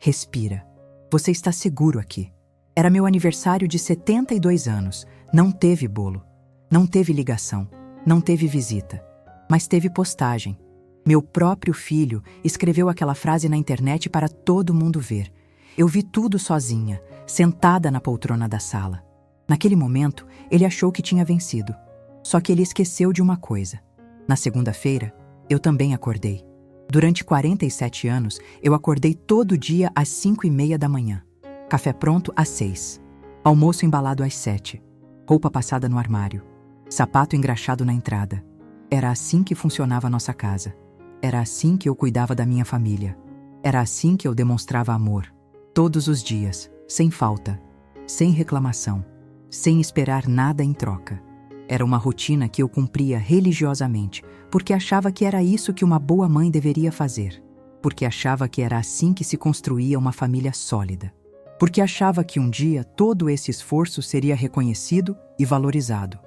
Respira. Você está seguro aqui. Era meu aniversário de 72 anos. Não teve bolo. Não teve ligação. Não teve visita. Mas teve postagem. Meu próprio filho escreveu aquela frase na internet para todo mundo ver. Eu vi tudo sozinha, sentada na poltrona da sala. Naquele momento, ele achou que tinha vencido. Só que ele esqueceu de uma coisa. Na segunda-feira, eu também acordei. Durante 47 anos, eu acordei todo dia às 5:30 da manhã. Café pronto às 6. Almoço embalado às 7. Roupa passada no armário. Sapato engraxado na entrada. Era assim que funcionava a nossa casa. Era assim que eu cuidava da minha família. Era assim que eu demonstrava amor. Todos os dias, sem falta, sem reclamação, sem esperar nada em troca. Era uma rotina que eu cumpria religiosamente, porque achava que era isso que uma boa mãe deveria fazer. Porque achava que era assim que se construía uma família sólida. Porque achava que um dia todo esse esforço seria reconhecido e valorizado.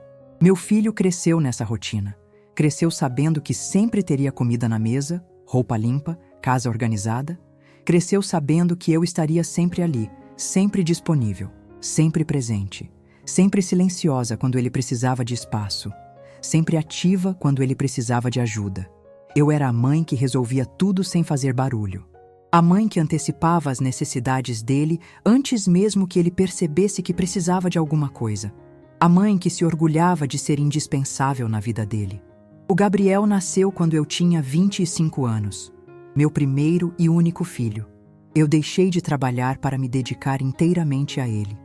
Meu filho cresceu nessa rotina. Cresceu sabendo que sempre teria comida na mesa, roupa limpa, casa organizada. Cresceu sabendo que eu estaria sempre ali, sempre disponível, sempre presente, sempre silenciosa quando ele precisava de espaço, sempre ativa quando ele precisava de ajuda. Eu era a mãe que resolvia tudo sem fazer barulho. A mãe que antecipava as necessidades dele antes mesmo que ele percebesse que precisava de alguma coisa. A mãe que se orgulhava de ser indispensável na vida dele. O Gabriel nasceu quando eu tinha 25 anos. Meu primeiro e único filho. Eu deixei de trabalhar para me dedicar inteiramente a ele.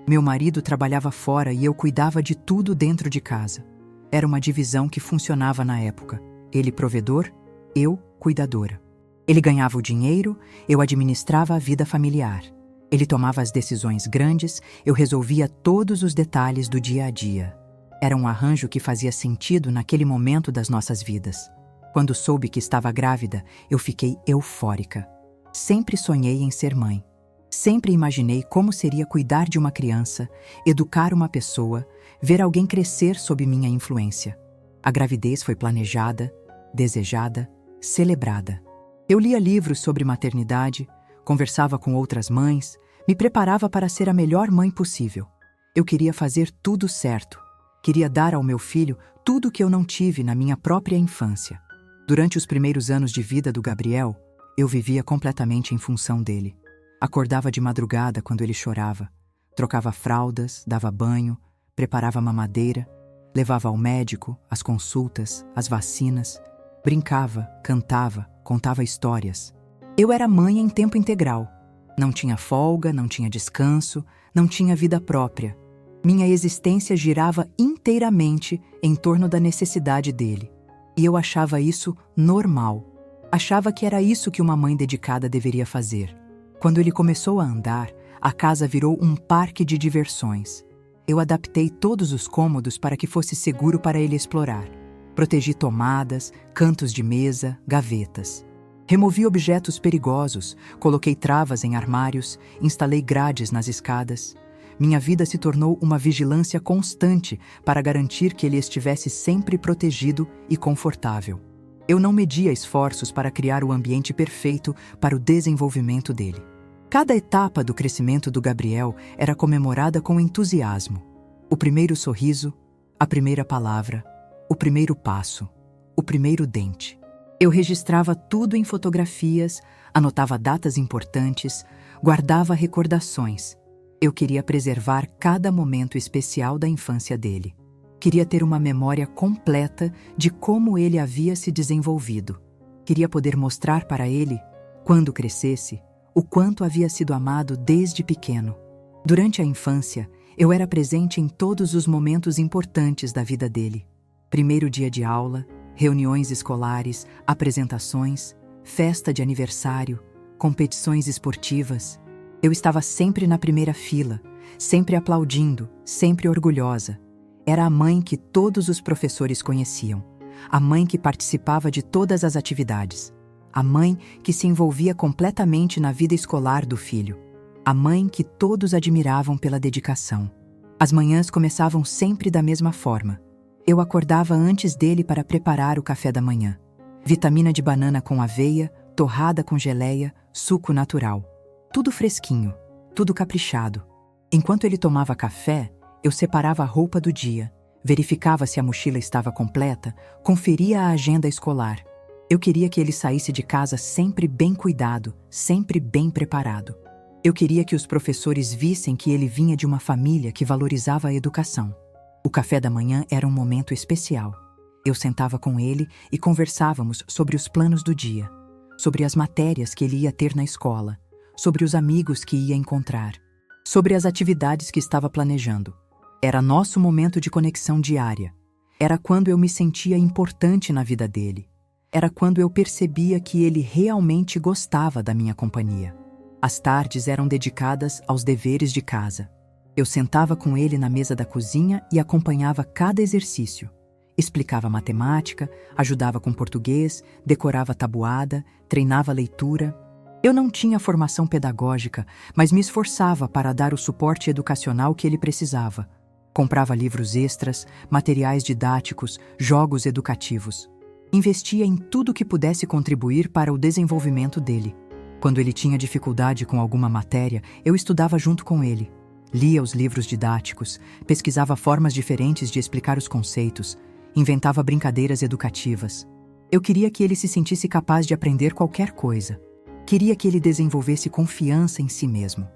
Meu marido trabalhava fora e eu cuidava de tudo dentro de casa. Era uma divisão que funcionava na época. Ele provedor, eu cuidadora. Ele ganhava o dinheiro, eu administrava a vida familiar. Ele tomava as decisões grandes, eu resolvia todos os detalhes do dia a dia. Era um arranjo que fazia sentido naquele momento das nossas vidas. Quando soube que estava grávida, eu fiquei eufórica. Sempre sonhei em ser mãe. Sempre imaginei como seria cuidar de uma criança, educar uma pessoa, ver alguém crescer sob minha influência. A gravidez foi planejada, desejada, celebrada. Eu lia livros sobre maternidade, conversava com outras mães, me preparava para ser a melhor mãe possível. Eu queria fazer tudo certo. Queria dar ao meu filho tudo o que eu não tive na minha própria infância. Durante os primeiros anos de vida do Gabriel, eu vivia completamente em função dele. Acordava de madrugada quando ele chorava, trocava fraldas, dava banho, preparava a mamadeira, levava ao médico, às consultas, às vacinas, brincava, cantava, contava histórias. Eu era mãe em tempo integral. Não tinha folga, não tinha descanso, não tinha vida própria. Minha existência girava inteiramente em torno da necessidade dele. E eu achava isso normal. Achava que era isso que uma mãe dedicada deveria fazer. Quando ele começou a andar, a casa virou um parque de diversões. Eu adaptei todos os cômodos para que fosse seguro para ele explorar. Protegi tomadas, cantos de mesa, gavetas. Removi objetos perigosos, coloquei travas em armários, instalei grades nas escadas. Minha vida se tornou uma vigilância constante para garantir que ele estivesse sempre protegido e confortável. Eu não media esforços para criar o ambiente perfeito para o desenvolvimento dele. Cada etapa do crescimento do Gabriel era comemorada com entusiasmo. O primeiro sorriso, a primeira palavra, o primeiro passo, o primeiro dente. Eu registrava tudo em fotografias, anotava datas importantes, guardava recordações. Eu queria preservar cada momento especial da infância dele. Queria ter uma memória completa de como ele havia se desenvolvido. Queria poder mostrar para ele, quando crescesse, o quanto havia sido amado desde pequeno. Durante a infância, eu era presente em todos os momentos importantes da vida dele. Primeiro dia de aula, reuniões escolares, apresentações, festa de aniversário, competições esportivas. Eu estava sempre na primeira fila, sempre aplaudindo, sempre orgulhosa. Era a mãe que todos os professores conheciam, a mãe que participava de todas as atividades, a mãe que se envolvia completamente na vida escolar do filho, a mãe que todos admiravam pela dedicação. As manhãs começavam sempre da mesma forma. Eu acordava antes dele para preparar o café da manhã. Vitamina de banana com aveia, torrada com geleia, suco natural. tudo fresquinho, tudo caprichado. Enquanto ele tomava café, eu separava a roupa do dia, verificava se a mochila estava completa, conferia a agenda escolar. Eu queria que ele saísse de casa sempre bem cuidado, sempre bem preparado. Eu queria que os professores vissem que ele vinha de uma família que valorizava a educação. O café da manhã era um momento especial. Eu sentava com ele e conversávamos sobre os planos do dia, sobre as matérias que ele ia ter na escola, sobre os amigos que ia encontrar, sobre as atividades que estava planejando. Era nosso momento de conexão diária. Era quando eu me sentia importante na vida dele. Era quando eu percebia que ele realmente gostava da minha companhia. As tardes eram dedicadas aos deveres de casa. Eu sentava com ele na mesa da cozinha e acompanhava cada exercício. Explicava matemática, ajudava com português, decorava tabuada, treinava leitura. Eu não tinha formação pedagógica, mas me esforçava para dar o suporte educacional que ele precisava. Comprava livros extras, materiais didáticos, jogos educativos. Investia em tudo que pudesse contribuir para o desenvolvimento dele. Quando ele tinha dificuldade com alguma matéria, eu estudava junto com ele. Lia os livros didáticos, pesquisava formas diferentes de explicar os conceitos, inventava brincadeiras educativas. Eu queria que ele se sentisse capaz de aprender qualquer coisa. Queria que ele desenvolvesse confiança em si mesmo.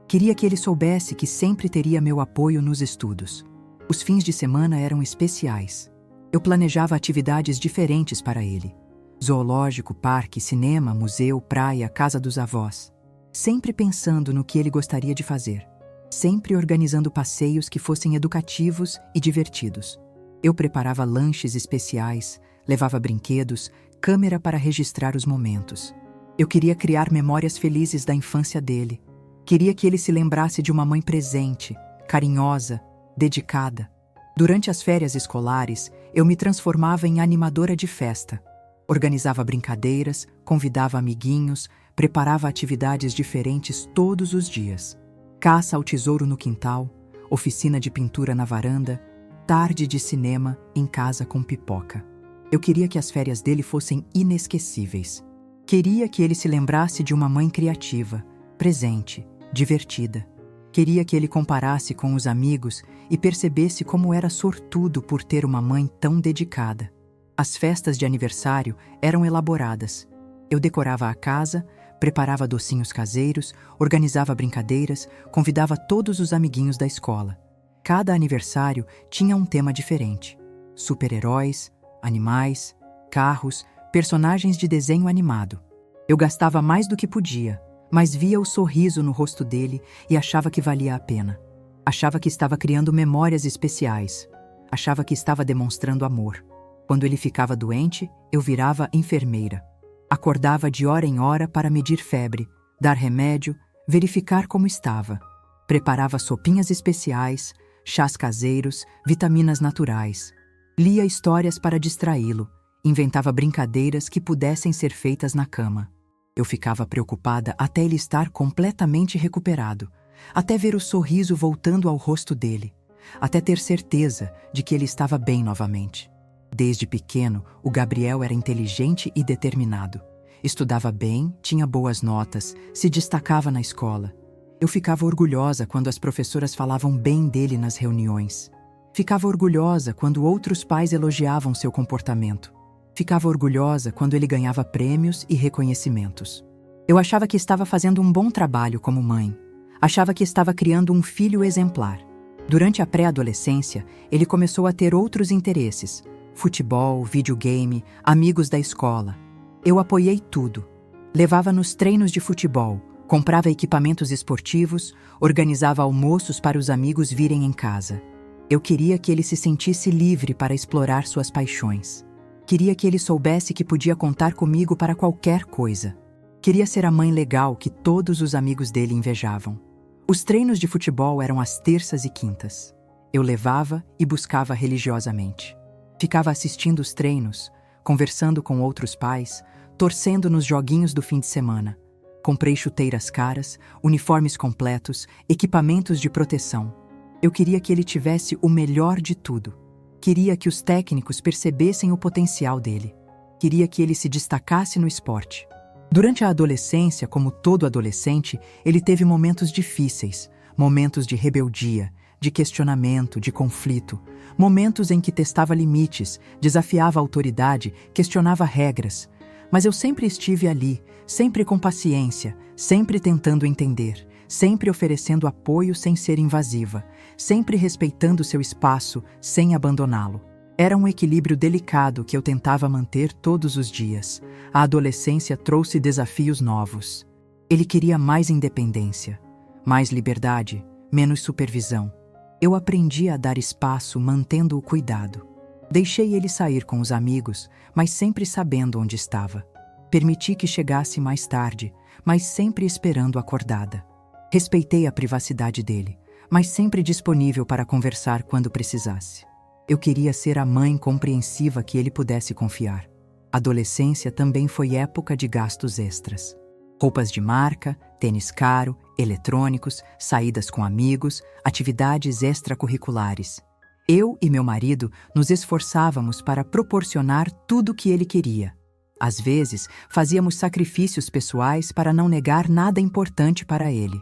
Queria que ele soubesse que sempre teria meu apoio nos estudos. Os fins de semana eram especiais. Eu planejava atividades diferentes para ele. Zoológico, parque, cinema, museu, praia, casa dos avós. Sempre pensando no que ele gostaria de fazer. Sempre organizando passeios que fossem educativos e divertidos. Eu preparava lanches especiais, levava brinquedos, câmera para registrar os momentos. Eu queria criar memórias felizes da infância dele. Queria que ele se lembrasse de uma mãe presente, carinhosa, dedicada. Durante as férias escolares, eu me transformava em animadora de festa. Organizava brincadeiras, convidava amiguinhos, preparava atividades diferentes todos os dias. Caça ao tesouro no quintal, oficina de pintura na varanda, tarde de cinema em casa com pipoca. Eu queria que as férias dele fossem inesquecíveis. Queria que ele se lembrasse de uma mãe criativa, presente, divertida. Queria que ele comparasse com os amigos e percebesse como era sortudo por ter uma mãe tão dedicada. As festas de aniversário eram elaboradas. Eu decorava a casa, preparava docinhos caseiros, organizava brincadeiras, convidava todos os amiguinhos da escola. Cada aniversário tinha um tema diferente. Super-heróis, animais, carros, personagens de desenho animado. Eu gastava mais do que podia, mas via o sorriso no rosto dele e achava que valia a pena. Achava que estava criando memórias especiais. Achava que estava demonstrando amor. Quando ele ficava doente, eu virava enfermeira. Acordava de hora em hora para medir febre, dar remédio, verificar como estava. Preparava sopinhas especiais, chás caseiros, vitaminas naturais. Lia histórias para distraí-lo, inventava brincadeiras que pudessem ser feitas na cama. Eu ficava preocupada até ele estar completamente recuperado, até ver o sorriso voltando ao rosto dele, até ter certeza de que ele estava bem novamente. Desde pequeno, o Gabriel era inteligente e determinado. Estudava bem, tinha boas notas, se destacava na escola. Eu ficava orgulhosa quando as professoras falavam bem dele nas reuniões. Ficava orgulhosa quando outros pais elogiavam seu comportamento. Ficava orgulhosa quando ele ganhava prêmios e reconhecimentos. Eu achava que estava fazendo um bom trabalho como mãe. Achava que estava criando um filho exemplar. Durante a pré-adolescência, ele começou a ter outros interesses: futebol, videogame, amigos da escola. Eu apoiei tudo. Levava nos treinos de futebol, comprava equipamentos esportivos, organizava almoços para os amigos virem em casa. Eu queria que ele se sentisse livre para explorar suas paixões. Queria que ele soubesse que podia contar comigo para qualquer coisa. Queria ser a mãe legal que todos os amigos dele invejavam. Os treinos de futebol eram às terças e quintas. Eu levava e buscava religiosamente. Ficava assistindo os treinos, conversando com outros pais, torcendo nos joguinhos do fim de semana. Comprei chuteiras caras, uniformes completos, equipamentos de proteção. Eu queria que ele tivesse o melhor de tudo. Queria que os técnicos percebessem o potencial dele. Queria que ele se destacasse no esporte. Durante a adolescência, como todo adolescente, ele teve momentos difíceis, momentos de rebeldia, de questionamento, de conflito, momentos em que testava limites, desafiava a autoridade, questionava regras. Mas eu sempre estive ali, sempre com paciência, sempre tentando entender, sempre oferecendo apoio sem ser invasiva, sempre respeitando seu espaço, sem abandoná-lo. Era um equilíbrio delicado que eu tentava manter todos os dias. A adolescência trouxe desafios novos. Ele queria mais independência, mais liberdade, menos supervisão. Eu aprendi a dar espaço mantendo o cuidado. Deixei ele sair com os amigos, mas sempre sabendo onde estava. Permiti que chegasse mais tarde, mas sempre esperando acordada. Respeitei a privacidade dele, mas sempre disponível para conversar quando precisasse. Eu queria ser a mãe compreensiva que ele pudesse confiar. Adolescência também foi época de gastos extras. Roupas de marca, tênis caro, eletrônicos, saídas com amigos, atividades extracurriculares. Eu e meu marido nos esforçávamos para proporcionar tudo o que ele queria. Às vezes, fazíamos sacrifícios pessoais para não negar nada importante para ele.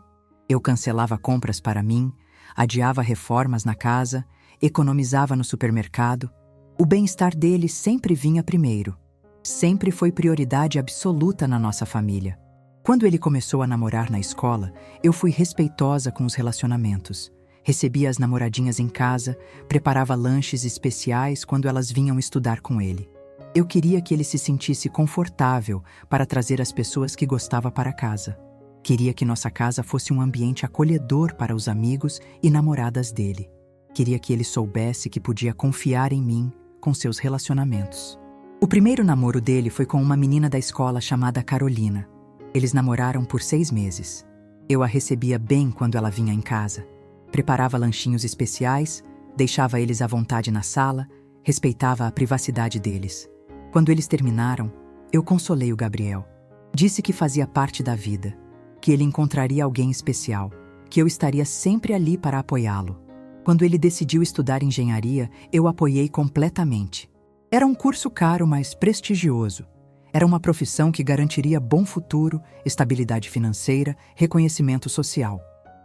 Eu cancelava compras para mim, adiava reformas na casa, economizava no supermercado. O bem-estar dele sempre vinha primeiro. Sempre foi prioridade absoluta na nossa família. Quando ele começou a namorar na escola, eu fui respeitosa com os relacionamentos. Recebia as namoradinhas em casa, preparava lanches especiais quando elas vinham estudar com ele. Eu queria que ele se sentisse confortável para trazer as pessoas que gostava para casa. Queria que nossa casa fosse um ambiente acolhedor para os amigos e namoradas dele. Queria que ele soubesse que podia confiar em mim com seus relacionamentos. O primeiro namoro dele foi com uma menina da escola chamada Carolina. Eles namoraram por 6 meses. Eu a recebia bem quando ela vinha em casa. Preparava lanchinhos especiais, deixava eles à vontade na sala, respeitava a privacidade deles. Quando eles terminaram, eu consolei o Gabriel. Disse que fazia parte da vida, que ele encontraria alguém especial, que eu estaria sempre ali para apoiá-lo. Quando ele decidiu estudar engenharia, eu apoiei completamente. Era um curso caro, mas prestigioso. Era uma profissão que garantiria bom futuro, estabilidade financeira, reconhecimento social.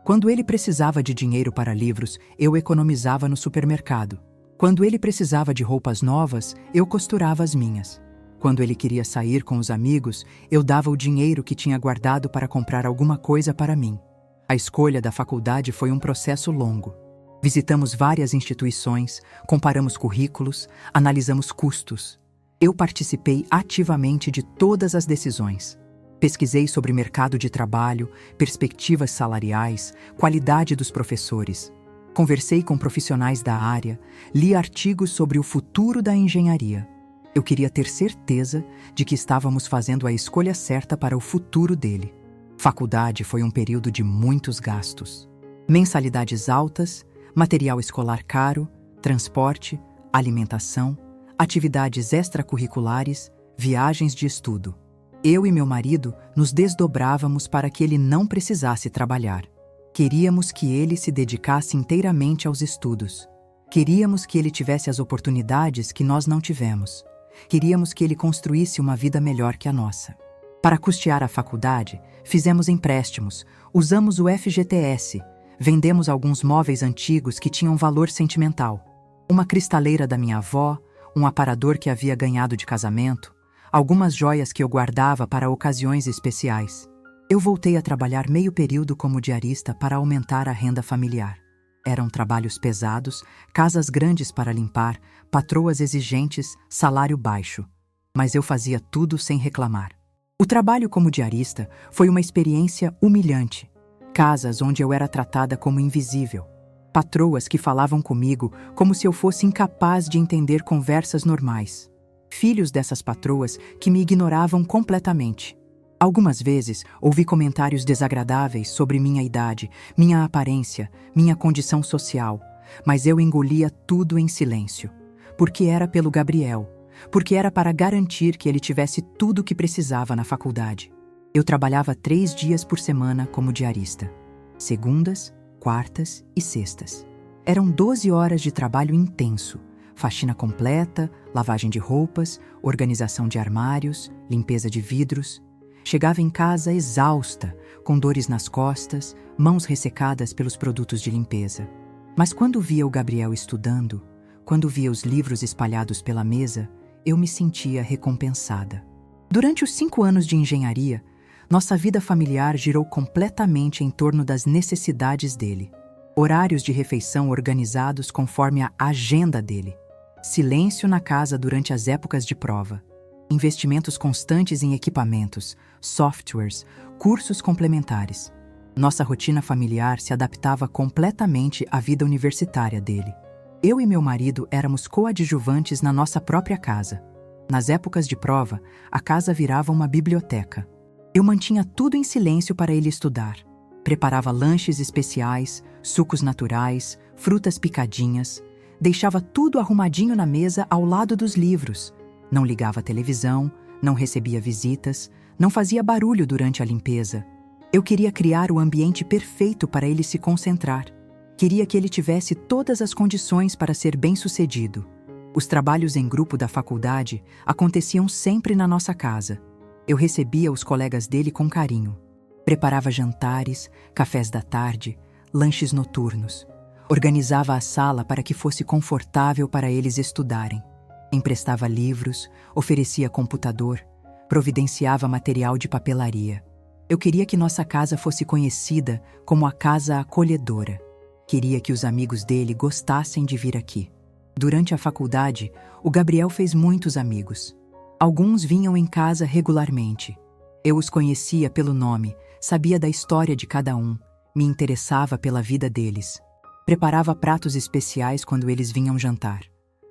Quando ele precisava de dinheiro para livros, eu economizava no supermercado. Quando ele precisava de roupas novas, eu costurava as minhas. Quando ele queria sair com os amigos, eu dava o dinheiro que tinha guardado para comprar alguma coisa para mim. A escolha da faculdade foi um processo longo. Visitamos várias instituições, comparamos currículos, analisamos custos. Eu participei ativamente de todas as decisões. Pesquisei sobre mercado de trabalho, perspectivas salariais, qualidade dos professores. Conversei com profissionais da área, li artigos sobre o futuro da engenharia. Eu queria ter certeza de que estávamos fazendo a escolha certa para o futuro dele. Faculdade foi um período de muitos gastos. Mensalidades altas, material escolar caro, transporte, alimentação, atividades extracurriculares, viagens de estudo. Eu e meu marido nos desdobrávamos para que ele não precisasse trabalhar. Queríamos que ele se dedicasse inteiramente aos estudos. Queríamos que ele tivesse as oportunidades que nós não tivemos. Queríamos que ele construísse uma vida melhor que a nossa. Para custear a faculdade, fizemos empréstimos, usamos o FGTS, vendemos alguns móveis antigos que tinham valor sentimental. Uma cristaleira da minha avó, um aparador que havia ganhado de casamento, algumas joias que eu guardava para ocasiões especiais. Eu voltei a trabalhar meio período como diarista para aumentar a renda familiar. Eram trabalhos pesados, casas grandes para limpar, patroas exigentes, salário baixo. Mas eu fazia tudo sem reclamar. O trabalho como diarista foi uma experiência humilhante. Casas onde eu era tratada como invisível. Patroas que falavam comigo como se eu fosse incapaz de entender conversas normais. Filhos dessas patroas que me ignoravam completamente. Algumas vezes ouvi comentários desagradáveis sobre minha idade, minha aparência, minha condição social, mas eu engolia tudo em silêncio. Porque era pelo Gabriel, porque era para garantir que ele tivesse tudo o que precisava na faculdade. Eu trabalhava 3 dias por semana como diarista. Segundas, quartas e sextas. Eram 12 horas de trabalho intenso. Faxina completa, lavagem de roupas, organização de armários, limpeza de vidros. Chegava em casa exausta, com dores nas costas, mãos ressecadas pelos produtos de limpeza. Mas quando via o Gabriel estudando, quando via os livros espalhados pela mesa, eu me sentia recompensada. Durante os 5 anos de engenharia, nossa vida familiar girou completamente em torno das necessidades dele. Horários de refeição organizados conforme a agenda dele. Silêncio na casa durante as épocas de prova. Investimentos constantes em equipamentos, softwares, cursos complementares. Nossa rotina familiar se adaptava completamente à vida universitária dele. Eu e meu marido éramos coadjuvantes na nossa própria casa. Nas épocas de prova, a casa virava uma biblioteca. Eu mantinha tudo em silêncio para ele estudar. Preparava lanches especiais, sucos naturais, frutas picadinhas. Deixava tudo arrumadinho na mesa ao lado dos livros. Não ligava a televisão, não recebia visitas, não fazia barulho durante a limpeza. Eu queria criar o ambiente perfeito para ele se concentrar. Queria que ele tivesse todas as condições para ser bem-sucedido. Os trabalhos em grupo da faculdade aconteciam sempre na nossa casa. Eu recebia os colegas dele com carinho. Preparava jantares, cafés da tarde, lanches noturnos. Organizava a sala para que fosse confortável para eles estudarem. Emprestava livros, oferecia computador, providenciava material de papelaria. Eu queria que nossa casa fosse conhecida como a casa acolhedora. Queria que os amigos dele gostassem de vir aqui. Durante a faculdade, o Gabriel fez muitos amigos. Alguns vinham em casa regularmente. Eu os conhecia pelo nome, sabia da história de cada um, me interessava pela vida deles. Preparava pratos especiais quando eles vinham jantar.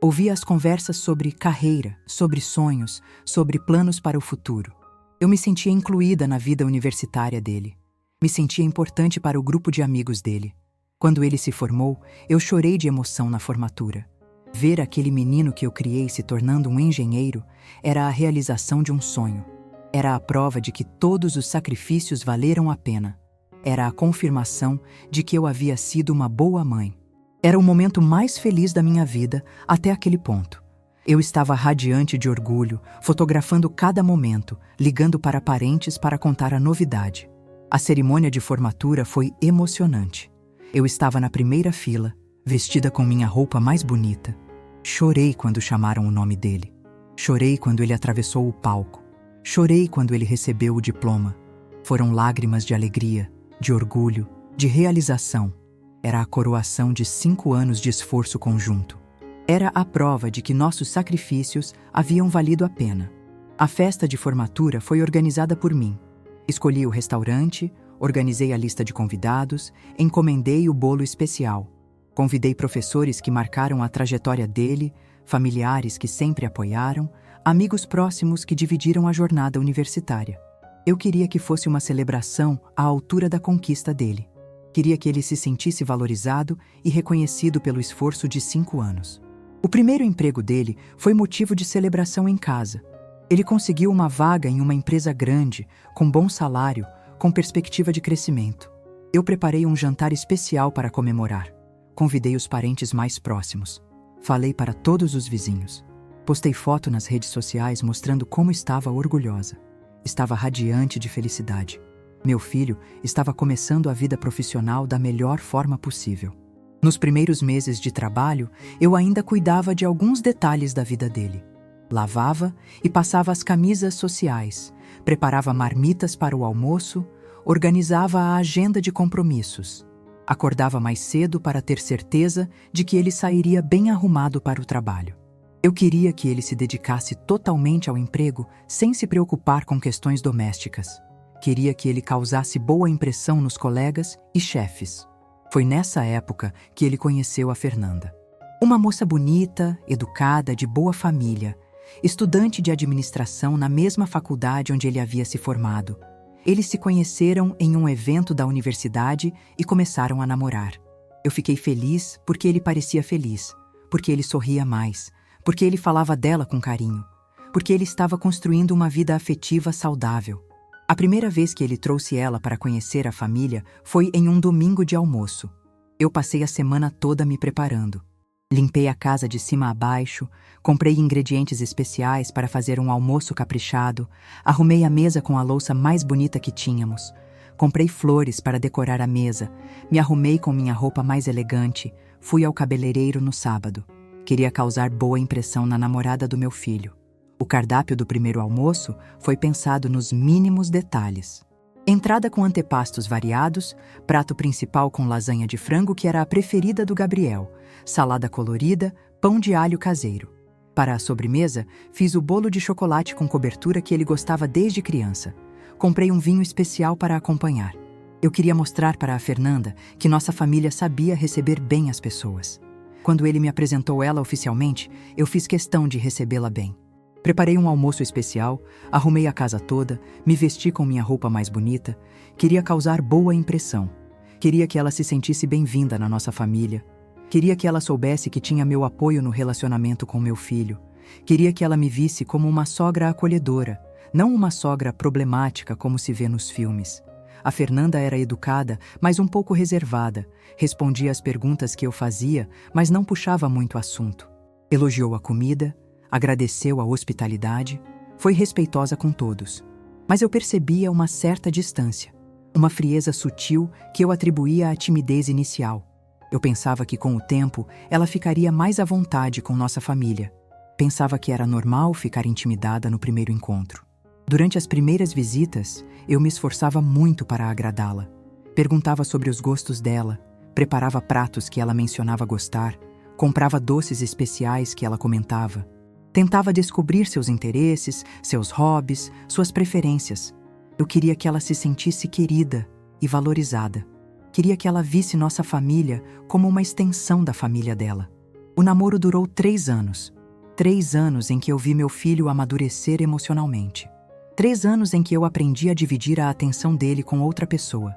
Ouvia as conversas sobre carreira, sobre sonhos, sobre planos para o futuro. Eu me sentia incluída na vida universitária dele. Me sentia importante para o grupo de amigos dele. Quando ele se formou, eu chorei de emoção na formatura. Ver aquele menino que eu criei se tornando um engenheiro era a realização de um sonho. Era a prova de que todos os sacrifícios valeram a pena. Era a confirmação de que eu havia sido uma boa mãe. Era o momento mais feliz da minha vida até aquele ponto. Eu estava radiante de orgulho, fotografando cada momento, ligando para parentes para contar a novidade. A cerimônia de formatura foi emocionante. Eu estava na primeira fila, vestida com minha roupa mais bonita. Chorei quando chamaram o nome dele. Chorei quando ele atravessou o palco. Chorei quando ele recebeu o diploma. Foram lágrimas de alegria, de orgulho, de realização. Era a coroação de 5 anos de esforço conjunto. Era a prova de que nossos sacrifícios haviam valido a pena. A festa de formatura foi organizada por mim. Escolhi o restaurante, organizei a lista de convidados, encomendei o bolo especial. Convidei professores que marcaram a trajetória dele, familiares que sempre apoiaram, amigos próximos que dividiram a jornada universitária. Eu queria que fosse uma celebração à altura da conquista dele. Queria que ele se sentisse valorizado e reconhecido pelo esforço de 5 anos. O primeiro emprego dele foi motivo de celebração em casa. Ele conseguiu uma vaga em uma empresa grande, com bom salário, com perspectiva de crescimento. Eu preparei um jantar especial para comemorar. Convidei os parentes mais próximos. Falei para todos os vizinhos. Postei foto nas redes sociais mostrando como estava orgulhosa. Estava radiante de felicidade. Meu filho estava começando a vida profissional da melhor forma possível. Nos primeiros meses de trabalho, eu ainda cuidava de alguns detalhes da vida dele. Lavava e passava as camisas sociais, preparava marmitas para o almoço, organizava a agenda de compromissos. Acordava mais cedo para ter certeza de que ele sairia bem arrumado para o trabalho. Eu queria que ele se dedicasse totalmente ao emprego sem se preocupar com questões domésticas. Queria que ele causasse boa impressão nos colegas e chefes. Foi nessa época que ele conheceu a Fernanda. Uma moça bonita, educada, de boa família, estudante de administração na mesma faculdade onde ele havia se formado. Eles se conheceram em um evento da universidade e começaram a namorar. Eu fiquei feliz porque ele parecia feliz, porque ele sorria mais, porque ele falava dela com carinho, porque ele estava construindo uma vida afetiva saudável. A primeira vez que ele trouxe ela para conhecer a família foi em um domingo de almoço. Eu passei a semana toda me preparando. Limpei a casa de cima a baixo, comprei ingredientes especiais para fazer um almoço caprichado, arrumei a mesa com a louça mais bonita que tínhamos, comprei flores para decorar a mesa, me arrumei com minha roupa mais elegante, fui ao cabeleireiro no sábado. Queria causar boa impressão na namorada do meu filho. O cardápio do primeiro almoço foi pensado nos mínimos detalhes. Entrada com antepastos variados, prato principal com lasanha de frango que era a preferida do Gabriel, salada colorida, pão de alho caseiro. Para a sobremesa, fiz o bolo de chocolate com cobertura que ele gostava desde criança. Comprei um vinho especial para acompanhar. Eu queria mostrar para a Fernanda que nossa família sabia receber bem as pessoas. Quando ele me apresentou ela oficialmente, eu fiz questão de recebê-la bem. Preparei um almoço especial, arrumei a casa toda, me vesti com minha roupa mais bonita, queria causar boa impressão. Queria que ela se sentisse bem-vinda na nossa família. Queria que ela soubesse que tinha meu apoio no relacionamento com meu filho. Queria que ela me visse como uma sogra acolhedora, não uma sogra problemática como se vê nos filmes. A Fernanda era educada, mas um pouco reservada, respondia às perguntas que eu fazia, mas não puxava muito assunto. Elogiou a comida, agradeceu a hospitalidade, foi respeitosa com todos. Mas eu percebia uma certa distância, uma frieza sutil que eu atribuía à timidez inicial. Eu pensava que com o tempo ela ficaria mais à vontade com nossa família. Pensava que era normal ficar intimidada no primeiro encontro. Durante as primeiras visitas, eu me esforçava muito para agradá-la. Perguntava sobre os gostos dela, preparava pratos que ela mencionava gostar, comprava doces especiais que ela comentava. Tentava descobrir seus interesses, seus hobbies, suas preferências. Eu queria que ela se sentisse querida e valorizada. Queria que ela visse nossa família como uma extensão da família dela. O namoro durou 3 anos. 3 anos em que eu vi meu filho amadurecer emocionalmente. 3 anos em que eu aprendi a dividir a atenção dele com outra pessoa.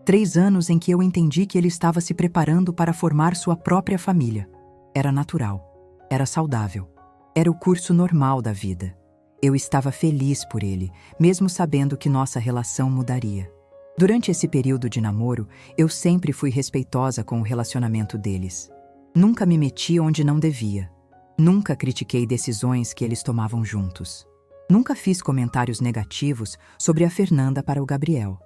3 anos em que eu entendi que ele estava se preparando para formar sua própria família. Era natural. Era saudável. Era o curso normal da vida. Eu estava feliz por ele, mesmo sabendo que nossa relação mudaria. Durante esse período de namoro, eu sempre fui respeitosa com o relacionamento deles. Nunca me meti onde não devia. Nunca critiquei decisões que eles tomavam juntos. Nunca fiz comentários negativos sobre a Fernanda para o Gabriel.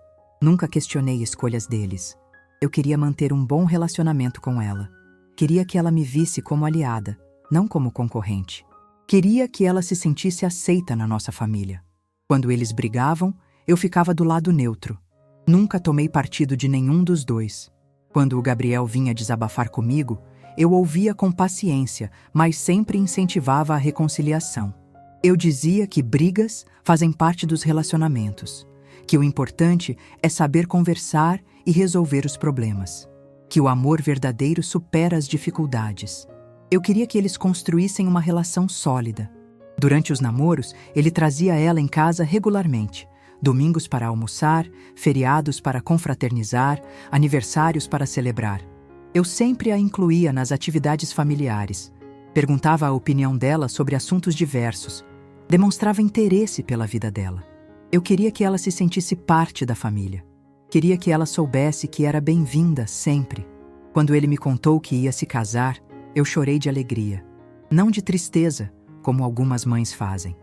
Nunca questionei escolhas deles. Eu queria manter um bom relacionamento com ela. Queria que ela me visse como aliada, não como concorrente. Queria que ela se sentisse aceita na nossa família. Quando eles brigavam, eu ficava do lado neutro. Nunca tomei partido de nenhum dos dois. Quando o Gabriel vinha desabafar comigo, eu ouvia com paciência, mas sempre incentivava a reconciliação. Eu dizia que brigas fazem parte dos relacionamentos, que o importante é saber conversar e resolver os problemas, que o amor verdadeiro supera as dificuldades. Eu queria que eles construíssem uma relação sólida. Durante os namoros, ele trazia ela em casa regularmente. Domingos para almoçar, feriados para confraternizar, aniversários para celebrar. Eu sempre a incluía nas atividades familiares. Perguntava a opinião dela sobre assuntos diversos. Demonstrava interesse pela vida dela. Eu queria que ela se sentisse parte da família. Queria que ela soubesse que era bem-vinda sempre. Quando ele me contou que ia se casar, eu chorei de alegria. Não de tristeza, como algumas mães fazem.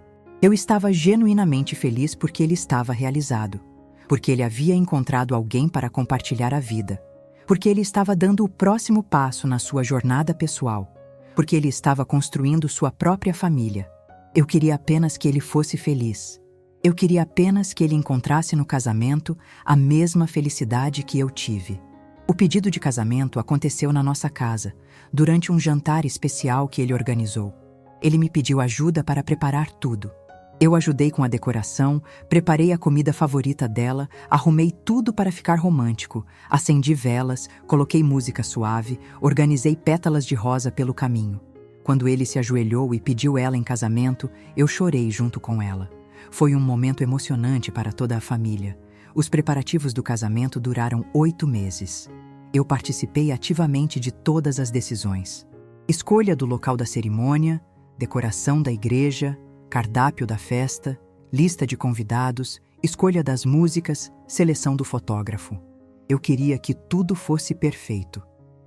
Eu estava genuinamente feliz porque ele estava realizado. Porque ele havia encontrado alguém para compartilhar a vida. Porque ele estava dando o próximo passo na sua jornada pessoal. Porque ele estava construindo sua própria família. Eu queria apenas que ele fosse feliz. Eu queria apenas que ele encontrasse no casamento a mesma felicidade que eu tive. O pedido de casamento aconteceu na nossa casa, durante um jantar especial que ele organizou. Ele me pediu ajuda para preparar tudo. Eu ajudei com a decoração, preparei a comida favorita dela, arrumei tudo para ficar romântico, acendi velas, coloquei música suave, organizei pétalas de rosa pelo caminho. Quando ele se ajoelhou e pediu ela em casamento, eu chorei junto com ela. Foi um momento emocionante para toda a família. Os preparativos do casamento duraram 8 meses. Eu participei ativamente de todas as decisões. Escolha do local da cerimônia, decoração da igreja, cardápio da festa, lista de convidados, escolha das músicas, seleção do fotógrafo. Eu queria que tudo fosse perfeito.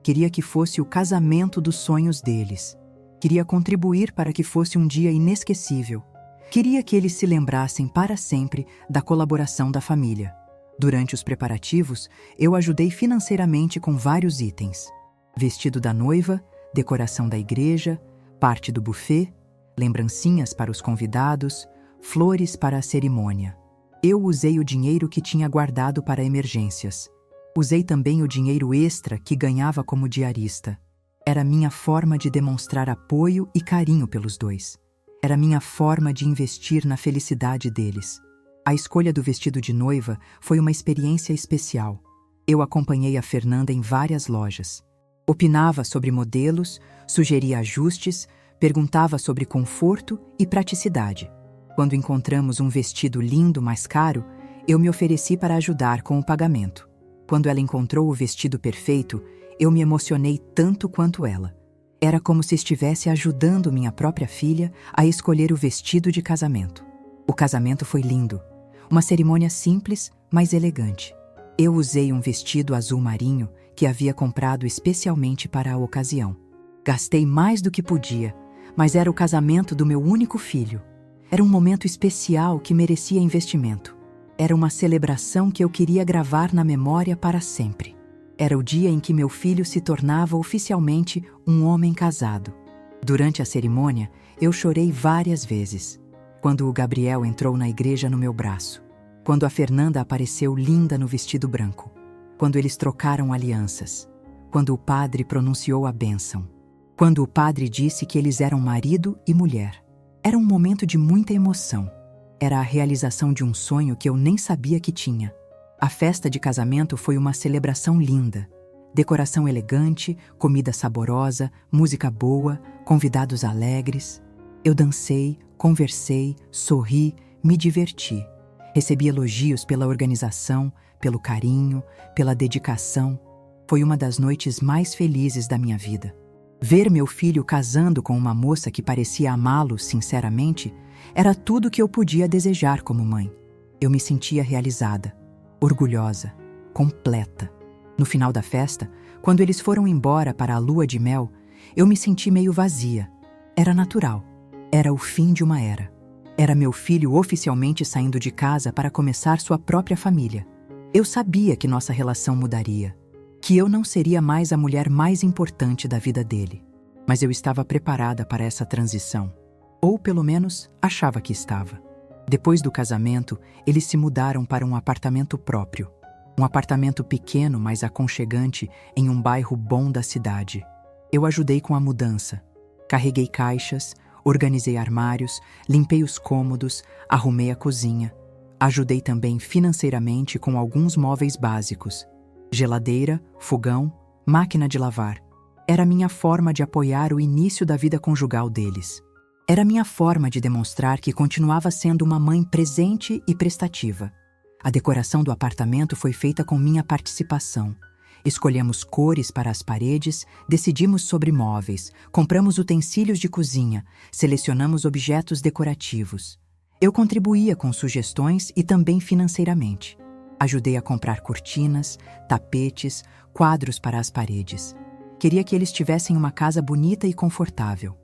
Queria que fosse o casamento dos sonhos deles. Queria contribuir para que fosse um dia inesquecível. Queria que eles se lembrassem para sempre da colaboração da família. Durante os preparativos, eu ajudei financeiramente com vários itens: vestido da noiva, decoração da igreja, parte do buffet, lembrancinhas para os convidados, flores para a cerimônia. Eu usei o dinheiro que tinha guardado para emergências. Usei também o dinheiro extra que ganhava como diarista. Era minha forma de demonstrar apoio e carinho pelos dois. Era minha forma de investir na felicidade deles. A escolha do vestido de noiva foi uma experiência especial. Eu acompanhei a Fernanda em várias lojas. Opinava sobre modelos, sugeria ajustes, perguntava sobre conforto e praticidade. Quando encontramos um vestido lindo, mais caro, eu me ofereci para ajudar com o pagamento. Quando ela encontrou o vestido perfeito, eu me emocionei tanto quanto ela. Era como se estivesse ajudando minha própria filha a escolher o vestido de casamento. O casamento foi lindo. Uma cerimônia simples, mas elegante. Eu usei um vestido azul marinho que havia comprado especialmente para a ocasião. Gastei mais do que podia, mas era o casamento do meu único filho. Era um momento especial que merecia investimento. Era uma celebração que eu queria gravar na memória para sempre. Era o dia em que meu filho se tornava oficialmente um homem casado. Durante a cerimônia, eu chorei várias vezes. Quando o Gabriel entrou na igreja no meu braço. Quando a Fernanda apareceu linda no vestido branco. Quando eles trocaram alianças. Quando o padre pronunciou a bênção. Quando o padre disse que eles eram marido e mulher. Era um momento de muita emoção. Era a realização de um sonho que eu nem sabia que tinha. A festa de casamento foi uma celebração linda. Decoração elegante, comida saborosa, música boa, convidados alegres. Eu dancei, conversei, sorri, me diverti. Recebi elogios pela organização, pelo carinho, pela dedicação. Foi uma das noites mais felizes da minha vida. Ver meu filho casando com uma moça que parecia amá-lo sinceramente era tudo que eu podia desejar como mãe. Eu me sentia realizada, orgulhosa, completa. No final da festa, quando eles foram embora para a lua de mel, eu me senti meio vazia. Era natural. Era o fim de uma era. Era meu filho oficialmente saindo de casa para começar sua própria família. Eu sabia que nossa relação mudaria. Que eu não seria mais a mulher mais importante da vida dele. Mas eu estava preparada para essa transição. Ou, pelo menos, achava que estava. Depois do casamento, eles se mudaram para um apartamento próprio. Um apartamento pequeno, mas aconchegante, em um bairro bom da cidade. Eu ajudei com a mudança. Carreguei caixas, organizei armários, limpei os cômodos, arrumei a cozinha. Ajudei também financeiramente com alguns móveis básicos. Geladeira, fogão, máquina de lavar. Era minha forma de apoiar o início da vida conjugal deles. Era minha forma de demonstrar que continuava sendo uma mãe presente e prestativa. A decoração do apartamento foi feita com minha participação. Escolhemos cores para as paredes, decidimos sobre móveis, compramos utensílios de cozinha, selecionamos objetos decorativos. Eu contribuía com sugestões e também financeiramente. Ajudei a comprar cortinas, tapetes, quadros para as paredes. Queria que eles tivessem uma casa bonita e confortável.